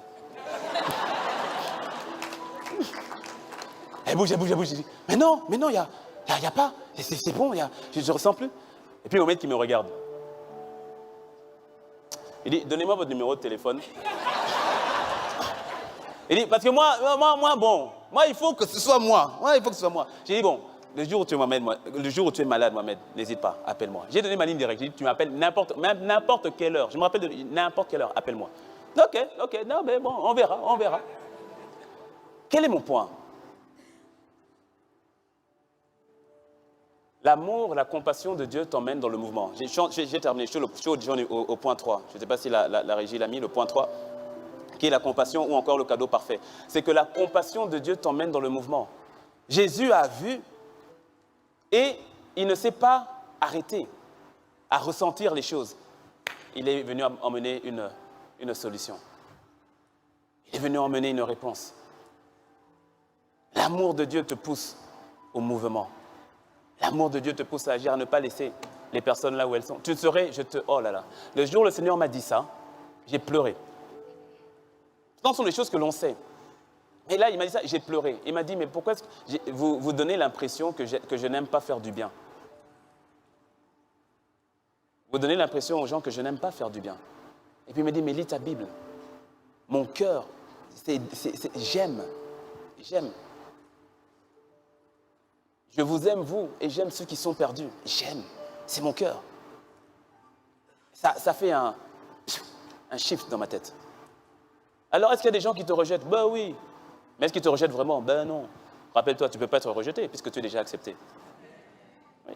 Elle bouge. Je dis, mais non, il n'y a pas. C'est bon, je ne ressens plus. Et puis Mohamed qui me regarde. Il dit, donnez-moi votre numéro de téléphone. Il dit, parce que moi, il faut que ce soit moi. J'ai dit, bon, le jour où tu es malade, Mohamed, n'hésite pas, appelle-moi. J'ai donné ma ligne directe. J'ai dit, tu m'appelles n'importe quelle heure. Je me rappelle de n'importe quelle heure, appelle-moi. Ok, non, mais bon, on verra. Quel est mon point? L'amour, la compassion de Dieu t'emmène dans le mouvement. J'ai terminé, je suis au point 3. Je ne sais pas si la régie l'a mis, le point 3, qui est la compassion ou encore le cadeau parfait. C'est que la compassion de Dieu t'emmène dans le mouvement. Jésus a vu et il ne s'est pas arrêté à ressentir les choses. Il est venu emmener une solution. Il est venu emmener une réponse. L'amour de Dieu te pousse au mouvement. L'amour de Dieu te pousse à agir, à ne pas laisser les personnes là où elles sont. Oh là là. Le jour où le Seigneur m'a dit ça, j'ai pleuré. Ce sont des choses que l'on sait. Et là, il m'a dit ça, j'ai pleuré. Il m'a dit, mais pourquoi est-ce que vous donnez l'impression que je n'aime pas faire du bien? Vous donnez l'impression aux gens que je n'aime pas faire du bien. Et puis il m'a dit, mais lis ta Bible. Mon cœur, j'aime. Je vous aime, vous, et j'aime ceux qui sont perdus. J'aime. C'est mon cœur. Ça fait un shift dans ma tête. Alors, est-ce qu'il y a des gens qui te rejettent? Ben oui. Mais est-ce qu'ils te rejettent vraiment? Ben non. Rappelle-toi, tu ne peux pas être rejeté puisque tu es déjà accepté. Oui.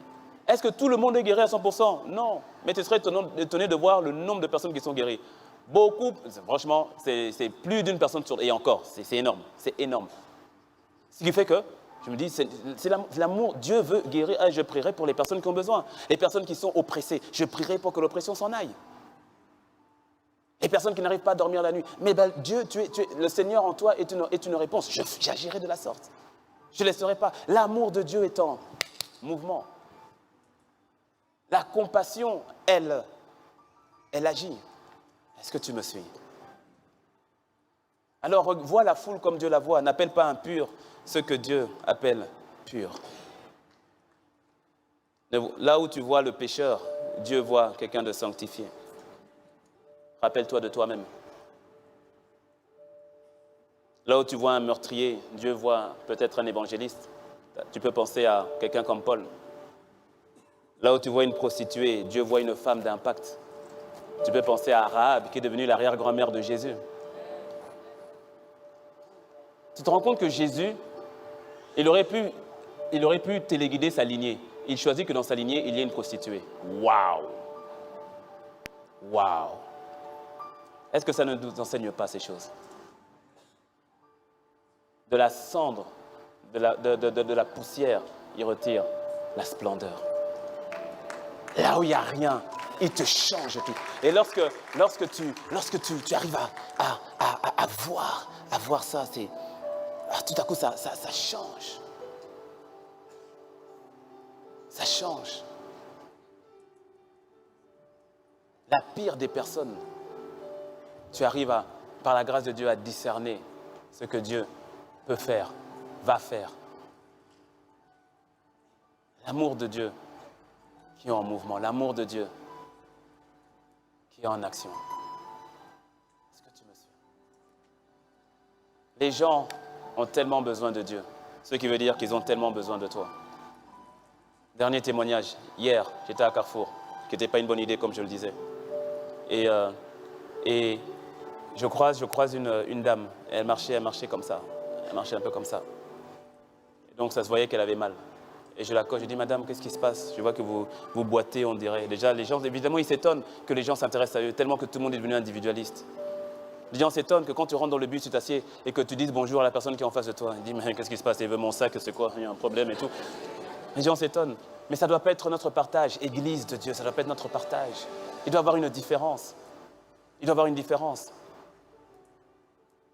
Est-ce que tout le monde est guéri à 100%? Non. Mais tu serais étonné de voir le nombre de personnes qui sont guéries. Beaucoup, franchement, c'est plus d'une personne sur... Et encore, c'est énorme. C'est énorme. Ce qui fait que je me dis, c'est l'amour. Dieu veut guérir. Et je prierai pour les personnes qui ont besoin. Les personnes qui sont oppressées. Je prierai pour que l'oppression s'en aille. Les personnes qui n'arrivent pas à dormir la nuit. Mais ben, Dieu, le Seigneur en toi est une réponse. J'agirai de la sorte. Je ne laisserai pas. L'amour de Dieu est en mouvement. La compassion, elle agit. Est-ce que tu me suis? Alors, vois la foule comme Dieu la voit. N'appelle pas impur ce que Dieu appelle pur. Là où tu vois le pécheur, Dieu voit quelqu'un de sanctifié. Rappelle-toi de toi-même. Là où tu vois un meurtrier, Dieu voit peut-être un évangéliste. Tu peux penser à quelqu'un comme Paul. Là où tu vois une prostituée, Dieu voit une femme d'impact. Tu peux penser à Rahab, qui est devenue l'arrière-grand-mère de Jésus. Tu te rends compte que Jésus, il aurait pu téléguider sa lignée. Il choisit que dans sa lignée, il y ait une prostituée. Waouh! Waouh! Est-ce que ça ne nous enseigne pas ces choses? De la cendre, de la poussière, il retire la splendeur. Là où il n'y a rien, il te change tout. Et lorsque tu arrives à voir avoir ça, c'est... tout à coup, ça change. Ça change. La pire des personnes, tu arrives par la grâce de Dieu à discerner ce que Dieu peut faire, va faire. L'amour de Dieu qui est en mouvement, l'amour de Dieu qui est en action. Est-ce que tu me suis? Les gens ont tellement besoin de Dieu, ce qui veut dire qu'ils ont tellement besoin de toi. Dernier témoignage, hier, j'étais à Carrefour, ce qui n'était pas une bonne idée comme je le disais. Et je croise une dame, elle marchait comme ça, elle marchait un peu comme ça. Et donc ça se voyait qu'elle avait mal. Et je la coche, je dis, madame, qu'est-ce qui se passe? Je vois que vous boitez, on dirait. Déjà, les gens, évidemment, ils s'étonnent que les gens s'intéressent à eux, tellement que tout le monde est devenu individualiste. Les gens s'étonnent que quand tu rentres dans le bus, tu t'assieds et que tu dises bonjour à la personne qui est en face de toi. Il dit, mais qu'est-ce qui se passe? Il veut mon sac, c'est quoi? Il y a un problème et tout. Les gens s'étonnent. Mais ça ne doit pas être notre partage. Église de Dieu, ça ne doit pas être notre partage. Il doit y avoir une différence. Il doit y avoir une différence.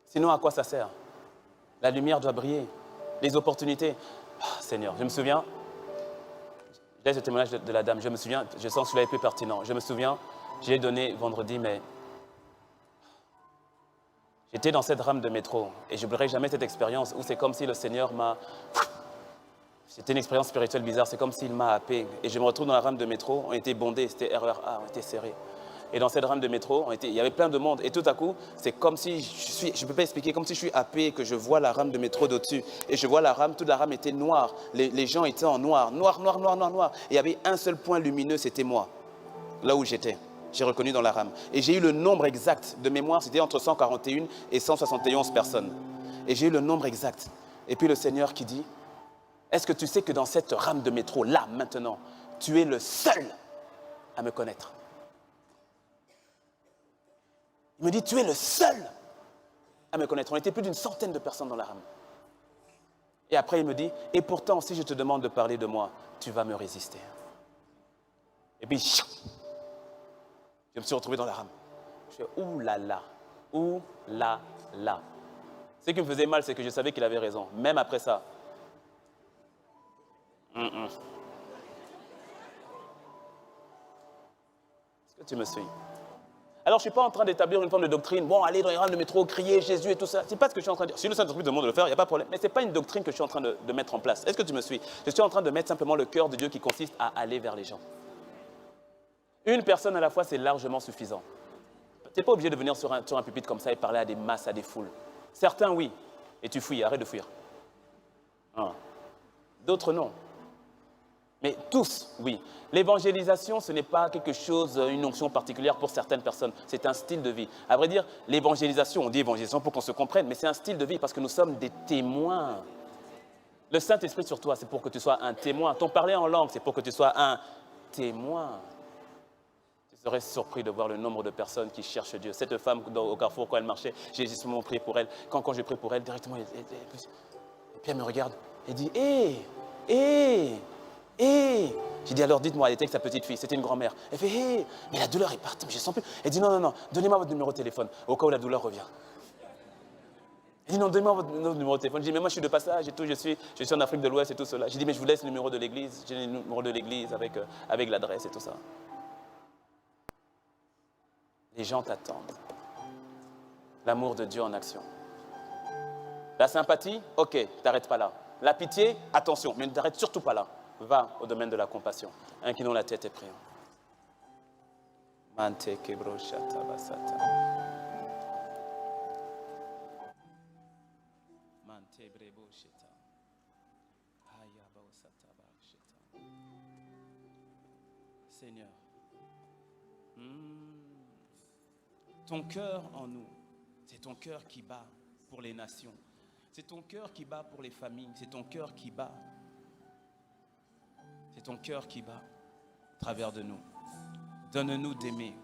Sinon, à quoi ça sert? La lumière doit briller. Les opportunités. Seigneur, je me souviens, je laisse le témoignage de la dame, je me souviens, je sens celui-là est plus pertinent. Je me souviens, j'ai donné vendredi, mais j'étais dans cette rame de métro et je n'oublierai jamais cette expérience où c'est comme si le Seigneur m'a... C'était une expérience spirituelle bizarre, c'est comme s'il m'a happé. Et je me retrouve dans la rame de métro, on était bondés, c'était RER A, on était serrés. Et dans cette rame de métro, il y avait plein de monde. Et tout à coup, c'est comme si, je ne peux pas expliquer, comme si je suis happé, que je vois la rame de métro d'au-dessus. Et je vois la rame, toute la rame était noire. Les gens étaient en noir, noir, noir, noir, noir, noir. Et il y avait un seul point lumineux, c'était moi, là où j'étais. J'ai reconnu dans la rame. Et j'ai eu le nombre exact de mémoire, c'était entre 141 et 171 personnes. Et j'ai eu le nombre exact. Et puis le Seigneur qui dit, est-ce que tu sais que dans cette rame de métro, là, maintenant, tu es le seul à me connaître? Il me dit, tu es le seul à me connaître. On était plus d'une centaine de personnes dans la rame. Et après, il me dit, et pourtant, si je te demande de parler de moi, tu vas me résister. Et puis, je me suis retrouvé dans la rame. Je fais, ouh là là, ouh là là. Ce qui me faisait mal, c'est que je savais qu'il avait raison. Même après ça. Est-ce que tu me suis? Alors, je ne suis pas en train d'établir une forme de doctrine. Bon, aller dans les rames de métro, crier Jésus et tout ça. Ce n'est pas ce que je suis en train de dire. Si le Saint-Esprit demande de le faire, il n'y a pas de problème. Mais ce n'est pas une doctrine que je suis en train de mettre en place. Est-ce que tu me suis? Je suis en train de mettre simplement le cœur de Dieu qui consiste à aller vers les gens. Une personne à la fois, c'est largement suffisant. Tu n'es pas obligé de venir sur un pupitre comme ça et parler à des masses, à des foules. Certains, oui. Et tu fuis, arrête de fuir. D'autres, non. Mais tous, oui. L'évangélisation, ce n'est pas quelque chose, une onction particulière pour certaines personnes. C'est un style de vie. À vrai dire, l'évangélisation, on dit évangélisation pour qu'on se comprenne, mais c'est un style de vie parce que nous sommes des témoins. Le Saint-Esprit sur toi, c'est pour que tu sois un témoin. Ton parler en langue, c'est pour que tu sois un témoin. Tu serais surpris de voir le nombre de personnes qui cherchent Dieu. Cette femme au carrefour, quand elle marchait, j'ai justement prié pour elle. Quand j'ai prié pour elle, directement, et puis elle me regarde et dit, j'ai dit, alors dites-moi, elle était avec sa petite fille, c'était une grand-mère. Elle fait, mais la douleur est partie, mais je ne sens plus. Elle dit, non, donnez-moi votre numéro de téléphone, au cas où la douleur revient. Elle dit, non, donnez-moi votre numéro de téléphone. Je dis, mais moi je suis de passage et tout, je suis en Afrique de l'Ouest et tout cela. J'ai dit, mais je vous laisse le numéro de l'église, j'ai le numéro de l'église avec l'adresse et tout ça. Les gens t'attendent. L'amour de Dieu en action. La sympathie, ok, t'arrêtes pas là. La pitié, attention, mais ne t'arrête surtout pas là. Va au domaine de la compassion. Inclinons la tête et prions. Mante kebro shata basata. Mante brebo sheta. Ayaba osata ba sheta. Seigneur, ton cœur en nous, c'est ton cœur qui bat pour les nations. C'est ton cœur qui bat pour les familles. C'est ton cœur qui bat. C'est ton cœur qui bat à travers de nous. Donne-nous d'aimer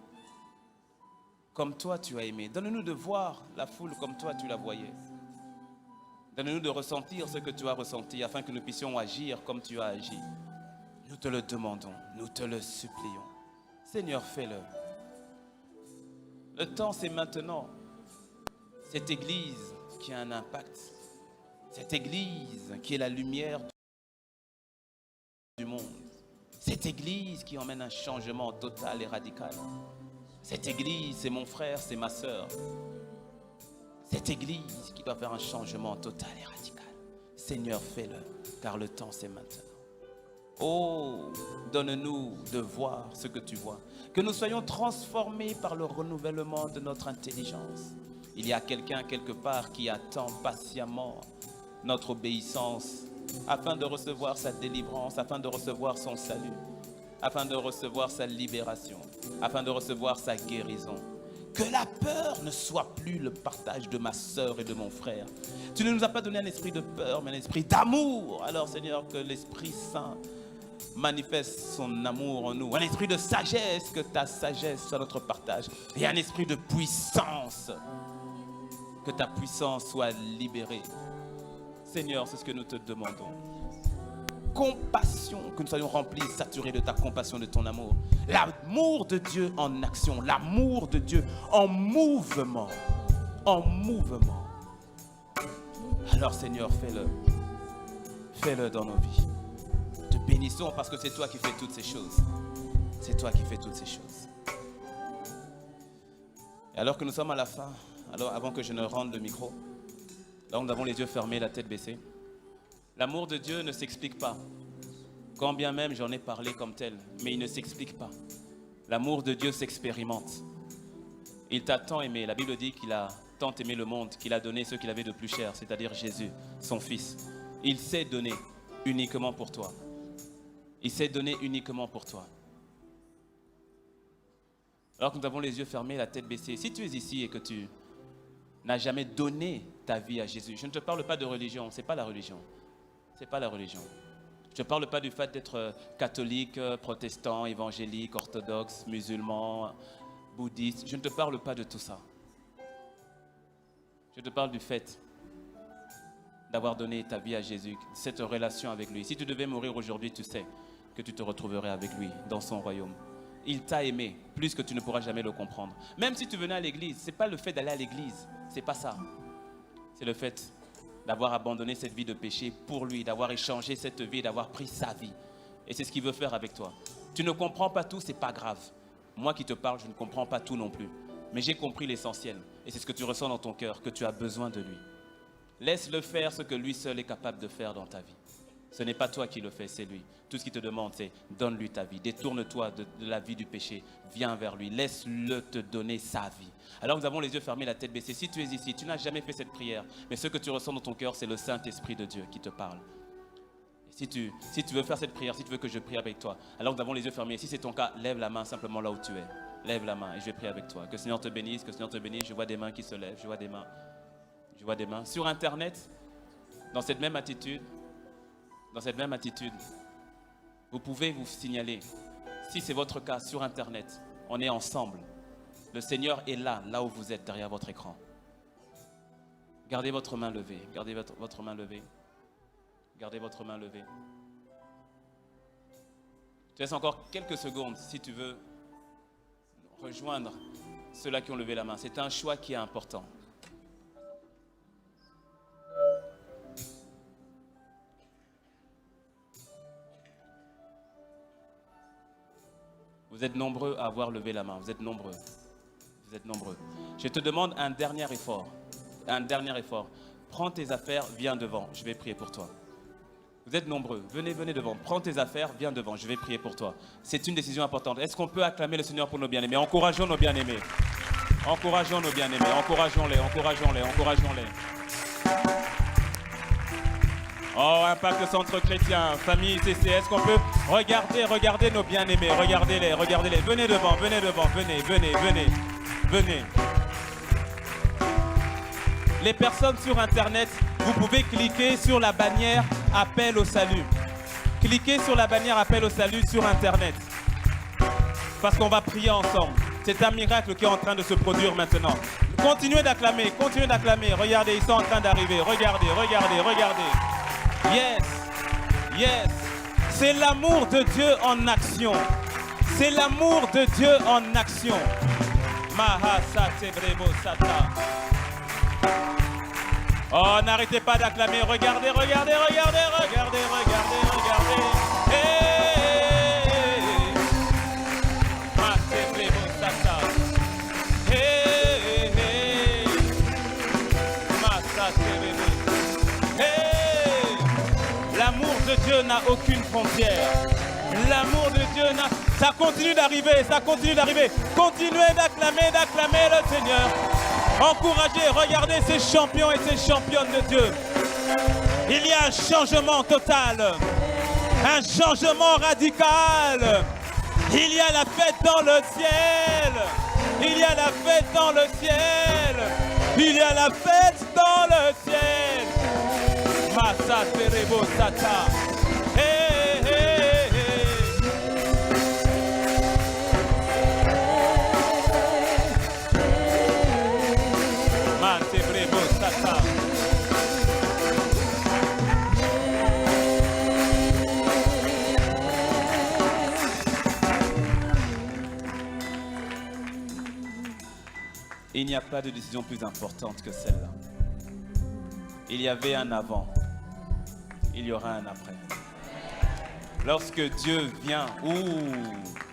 comme toi tu as aimé. Donne-nous de voir la foule comme toi tu la voyais. Donne-nous de ressentir ce que tu as ressenti afin que nous puissions agir comme tu as agi. Nous te le demandons, nous te le supplions. Seigneur, fais-le. Le temps, c'est maintenant. Cette église qui a un impact. Cette Église qui est la lumière du monde. Cette Église qui emmène un changement total et radical. Cette Église, c'est mon frère, c'est ma sœur. Cette Église qui doit faire un changement total et radical. Seigneur, fais-le, car le temps c'est maintenant. Oh, donne-nous de voir ce que tu vois. Que nous soyons transformés par le renouvellement de notre intelligence. Il y a quelqu'un quelque part qui attend patiemment notre obéissance afin de recevoir sa délivrance, afin de recevoir son salut, afin de recevoir sa libération, afin de recevoir sa guérison. Que la peur ne soit plus le partage de ma sœur et de mon frère. Tu ne nous as pas donné un esprit de peur, mais un esprit d'amour. Alors Seigneur, que l'Esprit Saint manifeste son amour en nous. Un esprit de sagesse, que ta sagesse soit notre partage. Et un esprit de puissance, que ta puissance soit libérée. Seigneur, c'est ce que nous te demandons. Compassion, que nous soyons remplis, saturés de ta compassion, de ton amour. L'amour de Dieu en action, l'amour de Dieu en mouvement. En mouvement. Alors Seigneur, fais-le. Fais-le dans nos vies. Te bénissons parce que c'est toi qui fais toutes ces choses. C'est toi qui fais toutes ces choses. Et alors que nous sommes à la fin, alors avant que je ne rende le micro, là nous avons les yeux fermés, la tête baissée. L'amour de Dieu ne s'explique pas. Quand bien même j'en ai parlé comme tel, mais il ne s'explique pas. L'amour de Dieu s'expérimente. Il t'a tant aimé. La Bible dit qu'il a tant aimé le monde qu'il a donné ce qu'il avait de plus cher, c'est-à-dire Jésus, son Fils. Il s'est donné uniquement pour toi. Il s'est donné uniquement pour toi. Alors que nous avons les yeux fermés, la tête baissée, si tu es ici et que tu n'as jamais donné ta vie à Jésus, je ne te parle pas de religion, ce n'est pas la religion. Ce n'est pas la religion. Je ne parle pas du fait d'être catholique, protestant, évangélique, orthodoxe, musulman, bouddhiste. Je ne te parle pas de tout ça. Je te parle du fait d'avoir donné ta vie à Jésus, cette relation avec lui. Si tu devais mourir aujourd'hui, tu sais que tu te retrouverais avec lui dans son royaume. Il t'a aimé plus que tu ne pourras jamais le comprendre. Même si tu venais à l'église, ce n'est pas le fait d'aller à l'église, ce n'est pas ça. C'est le fait d'avoir abandonné cette vie de péché pour lui, d'avoir échangé cette vie, d'avoir pris sa vie. Et c'est ce qu'il veut faire avec toi. Tu ne comprends pas tout, ce n'est pas grave. Moi qui te parle, je ne comprends pas tout non plus. Mais j'ai compris l'essentiel. Et c'est ce que tu ressens dans ton cœur, que tu as besoin de lui. Laisse-le faire ce que lui seul est capable de faire dans ta vie. Ce n'est pas toi qui le fais, c'est lui. Tout ce qu'il te demande, c'est donne-lui ta vie. Détourne-toi de la vie du péché. Viens vers lui. Laisse-le te donner sa vie. Alors nous avons les yeux fermés, la tête baissée. Si tu es ici, tu n'as jamais fait cette prière, mais ce que tu ressens dans ton cœur, c'est le Saint-Esprit de Dieu qui te parle. Et si tu veux faire cette prière, si tu veux que je prie avec toi, alors nous avons les yeux fermés. Si c'est ton cas, lève la main simplement là où tu es. Lève la main et je vais prier avec toi. Que le Seigneur te bénisse, que le Seigneur te bénisse. Je vois des mains qui se lèvent, je vois des mains. Je vois des mains. Sur Internet, dans cette même attitude, vous pouvez vous signaler. Si c'est votre cas sur Internet, on est ensemble. Le Seigneur est là, là où vous êtes, derrière votre écran. Gardez votre main levée. Gardez votre main levée. Gardez votre main levée. Je te laisse encore quelques secondes si tu veux rejoindre ceux-là qui ont levé la main. C'est un choix qui est important. Vous êtes nombreux à avoir levé la main. Vous êtes nombreux. Vous êtes nombreux. Je te demande un dernier effort. Un dernier effort. Prends tes affaires, viens devant. Je vais prier pour toi. Vous êtes nombreux. Venez devant. Prends tes affaires, viens devant. Je vais prier pour toi. C'est une décision importante. Est-ce qu'on peut acclamer le Seigneur pour nos bien-aimés? Encourageons nos bien-aimés. Encourageons nos bien-aimés. Encourageons-les. Encourageons-les. Encourageons-les. Oh, Impact Centre Chrétien, famille ICC, est-ce qu'on peut regarder nos bien-aimés, regardez-les. Venez devant, venez. Les personnes sur Internet, vous pouvez cliquer sur la bannière appel au salut. Cliquez sur la bannière appel au salut sur Internet. Parce qu'on va prier ensemble. C'est un miracle qui est en train de se produire maintenant. Continuez d'acclamer. Regardez, ils sont en train d'arriver. Regardez. Yes. C'est l'amour de Dieu en action. C'est l'amour de Dieu en action. Mahasate brebo sata. Oh, n'arrêtez pas d'acclamer. Regardez, regardez, regardez, regardez, regardez, regardez. Hey, Matebebo Sata. Hey, hey, Masatebebo. Hey, l'amour de Dieu n'a aucune frontière. L'amour de Dieu n'a... Ça continue d'arriver, ça continue d'arriver. Continuez d'acclamer, d'acclamer le Seigneur. Encouragez, regardez ces champions et ces championnes de Dieu. Il y a un changement total, un changement radical. Il y a la fête dans le ciel. Il y a la fête dans le ciel. Il y a la fête dans le ciel. Massa Terebo Sata. Hey, hey, hey. Mantebrebo Sata. Il n'y a pas de décision plus importante que celle-là. Il y avait un avant, il y aura un après. Lorsque Dieu vient,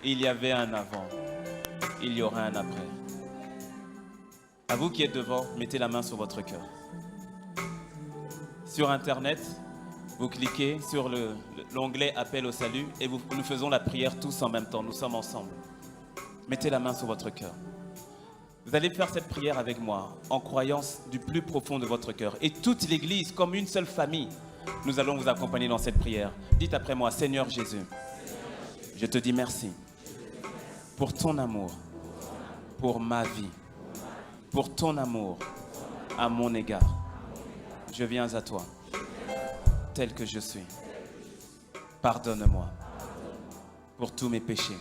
il y avait un avant, il y aura un après. À vous qui êtes devant, mettez la main sur votre cœur. Sur Internet, vous cliquez sur l'onglet Appel au salut et nous faisons la prière tous en même temps. Nous sommes ensemble. Mettez la main sur votre cœur. Vous allez faire cette prière avec moi en croyance du plus profond de votre cœur. Et toute l'Église, comme une seule famille, nous allons vous accompagner dans cette prière. Dites après moi, Seigneur Jésus, je te dis merci pour ton amour, pour ma vie, pour ton amour à mon égard. Je viens à toi, tel que je suis. Pardonne-moi pour tous mes péchés.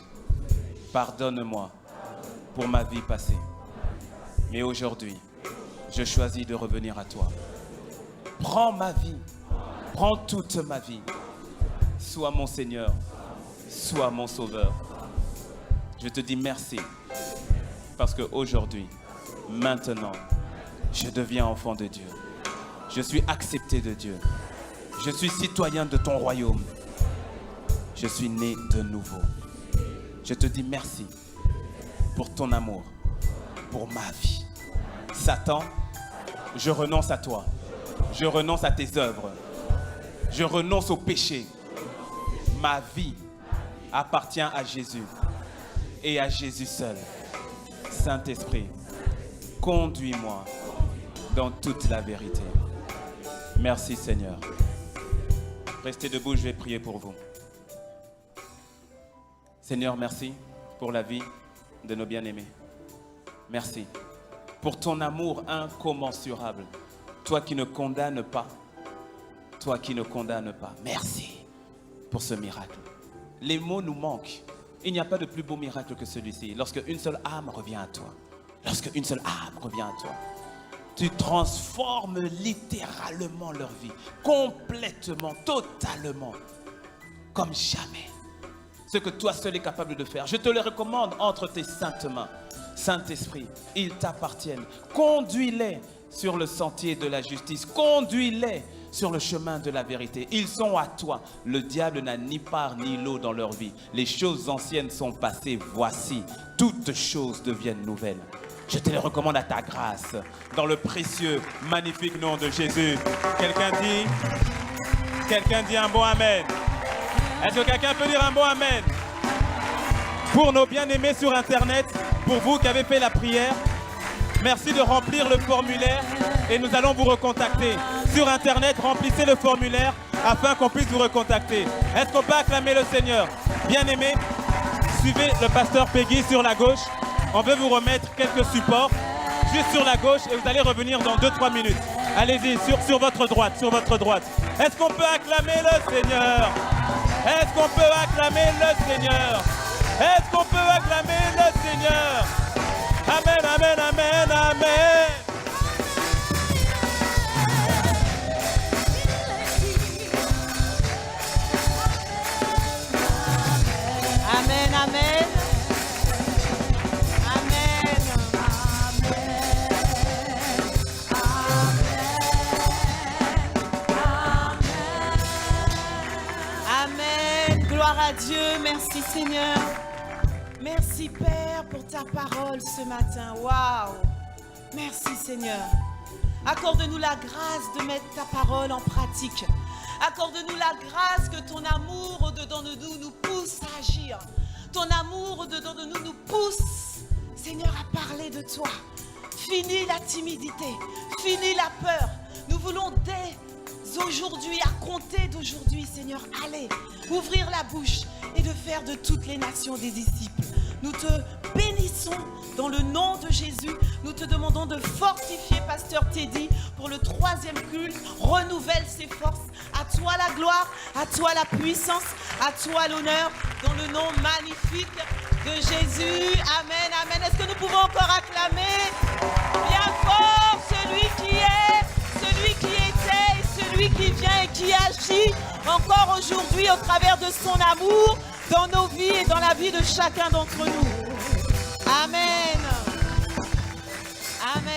Pardonne-moi pour ma vie passée. Mais aujourd'hui, je choisis de revenir à toi. Prends ma vie, prends toute ma vie. Sois mon Seigneur, sois mon Sauveur. Je te dis merci parce qu'aujourd'hui, maintenant, je deviens enfant de Dieu. Je suis accepté de Dieu. Je suis citoyen de ton royaume. Je suis né de nouveau. Je te dis merci pour ton amour, pour ma vie. Satan, je renonce à toi. Je renonce à tes œuvres. Je renonce au péché. Ma vie appartient à Jésus et à Jésus seul. Saint-Esprit, conduis-moi dans toute la vérité. Merci Seigneur. Restez debout, je vais prier pour vous. Seigneur, merci pour la vie de nos bien-aimés. Merci pour ton amour incommensurable. Toi qui ne condamnes pas. Toi qui ne condamnes pas. Merci pour ce miracle. Les mots nous manquent. Il n'y a pas de plus beau miracle que celui-ci. Lorsque une seule âme revient à toi. Lorsque une seule âme revient à toi. Tu transformes littéralement leur vie. Complètement, totalement. Comme jamais. Ce que toi seul es capable de faire. Je te le recommande entre tes saintes mains. Saint-Esprit, ils t'appartiennent. Conduis-les sur le sentier de la justice. Conduis-les sur le chemin de la vérité. Ils sont à toi. Le diable n'a ni part ni lot dans leur vie. Les choses anciennes sont passées. Voici, toutes choses deviennent nouvelles. Je te les recommande à ta grâce. Dans le précieux, magnifique nom de Jésus. Quelqu'un dit un bon amen. Est-ce que quelqu'un peut dire un bon amen? Pour nos bien-aimés sur Internet, pour vous qui avez fait la prière, merci de remplir le formulaire et nous allons vous recontacter. Sur Internet, remplissez le formulaire afin qu'on puisse vous recontacter. Est-ce qu'on peut acclamer le Seigneur? Bien-aimés, suivez le pasteur Peggy sur la gauche. On veut vous remettre quelques supports juste sur la gauche et vous allez revenir dans 2-3 minutes. Allez-y, sur votre droite, sur votre droite. Est-ce qu'on peut acclamer le Seigneur? Est-ce qu'on peut acclamer le Seigneur? Est-ce qu'on peut acclamer le Seigneur? Amen, amen, amen, amen. Amen, amen. Amen. à Dieu, merci Seigneur. Merci Père pour ta parole ce matin. Waouh! Merci Seigneur. Accorde-nous la grâce de mettre ta parole en pratique. Accorde-nous la grâce que ton amour au-dedans de nous nous pousse à agir. Ton amour au-dedans de nous nous pousse, Seigneur, à parler de toi. Finis la timidité, finis la peur. Nous voulons dès aujourd'hui, à compter d'aujourd'hui, Seigneur, aller ouvrir la bouche et de faire de toutes les nations des disciples. Nous te bénissons dans le nom de Jésus. Nous te demandons de fortifier Pasteur Teddy pour le 3e culte. Renouvelle ses forces. À toi la gloire, à toi la puissance, à toi l'honneur, dans le nom magnifique de Jésus. Amen, amen. Est-ce que nous pouvons encore acclamer bien fort celui qui est, celui qui était, et celui qui vient et qui agit encore aujourd'hui au travers de son amour dans nos vies et dans la vie de chacun d'entre nous. Amen. Amen.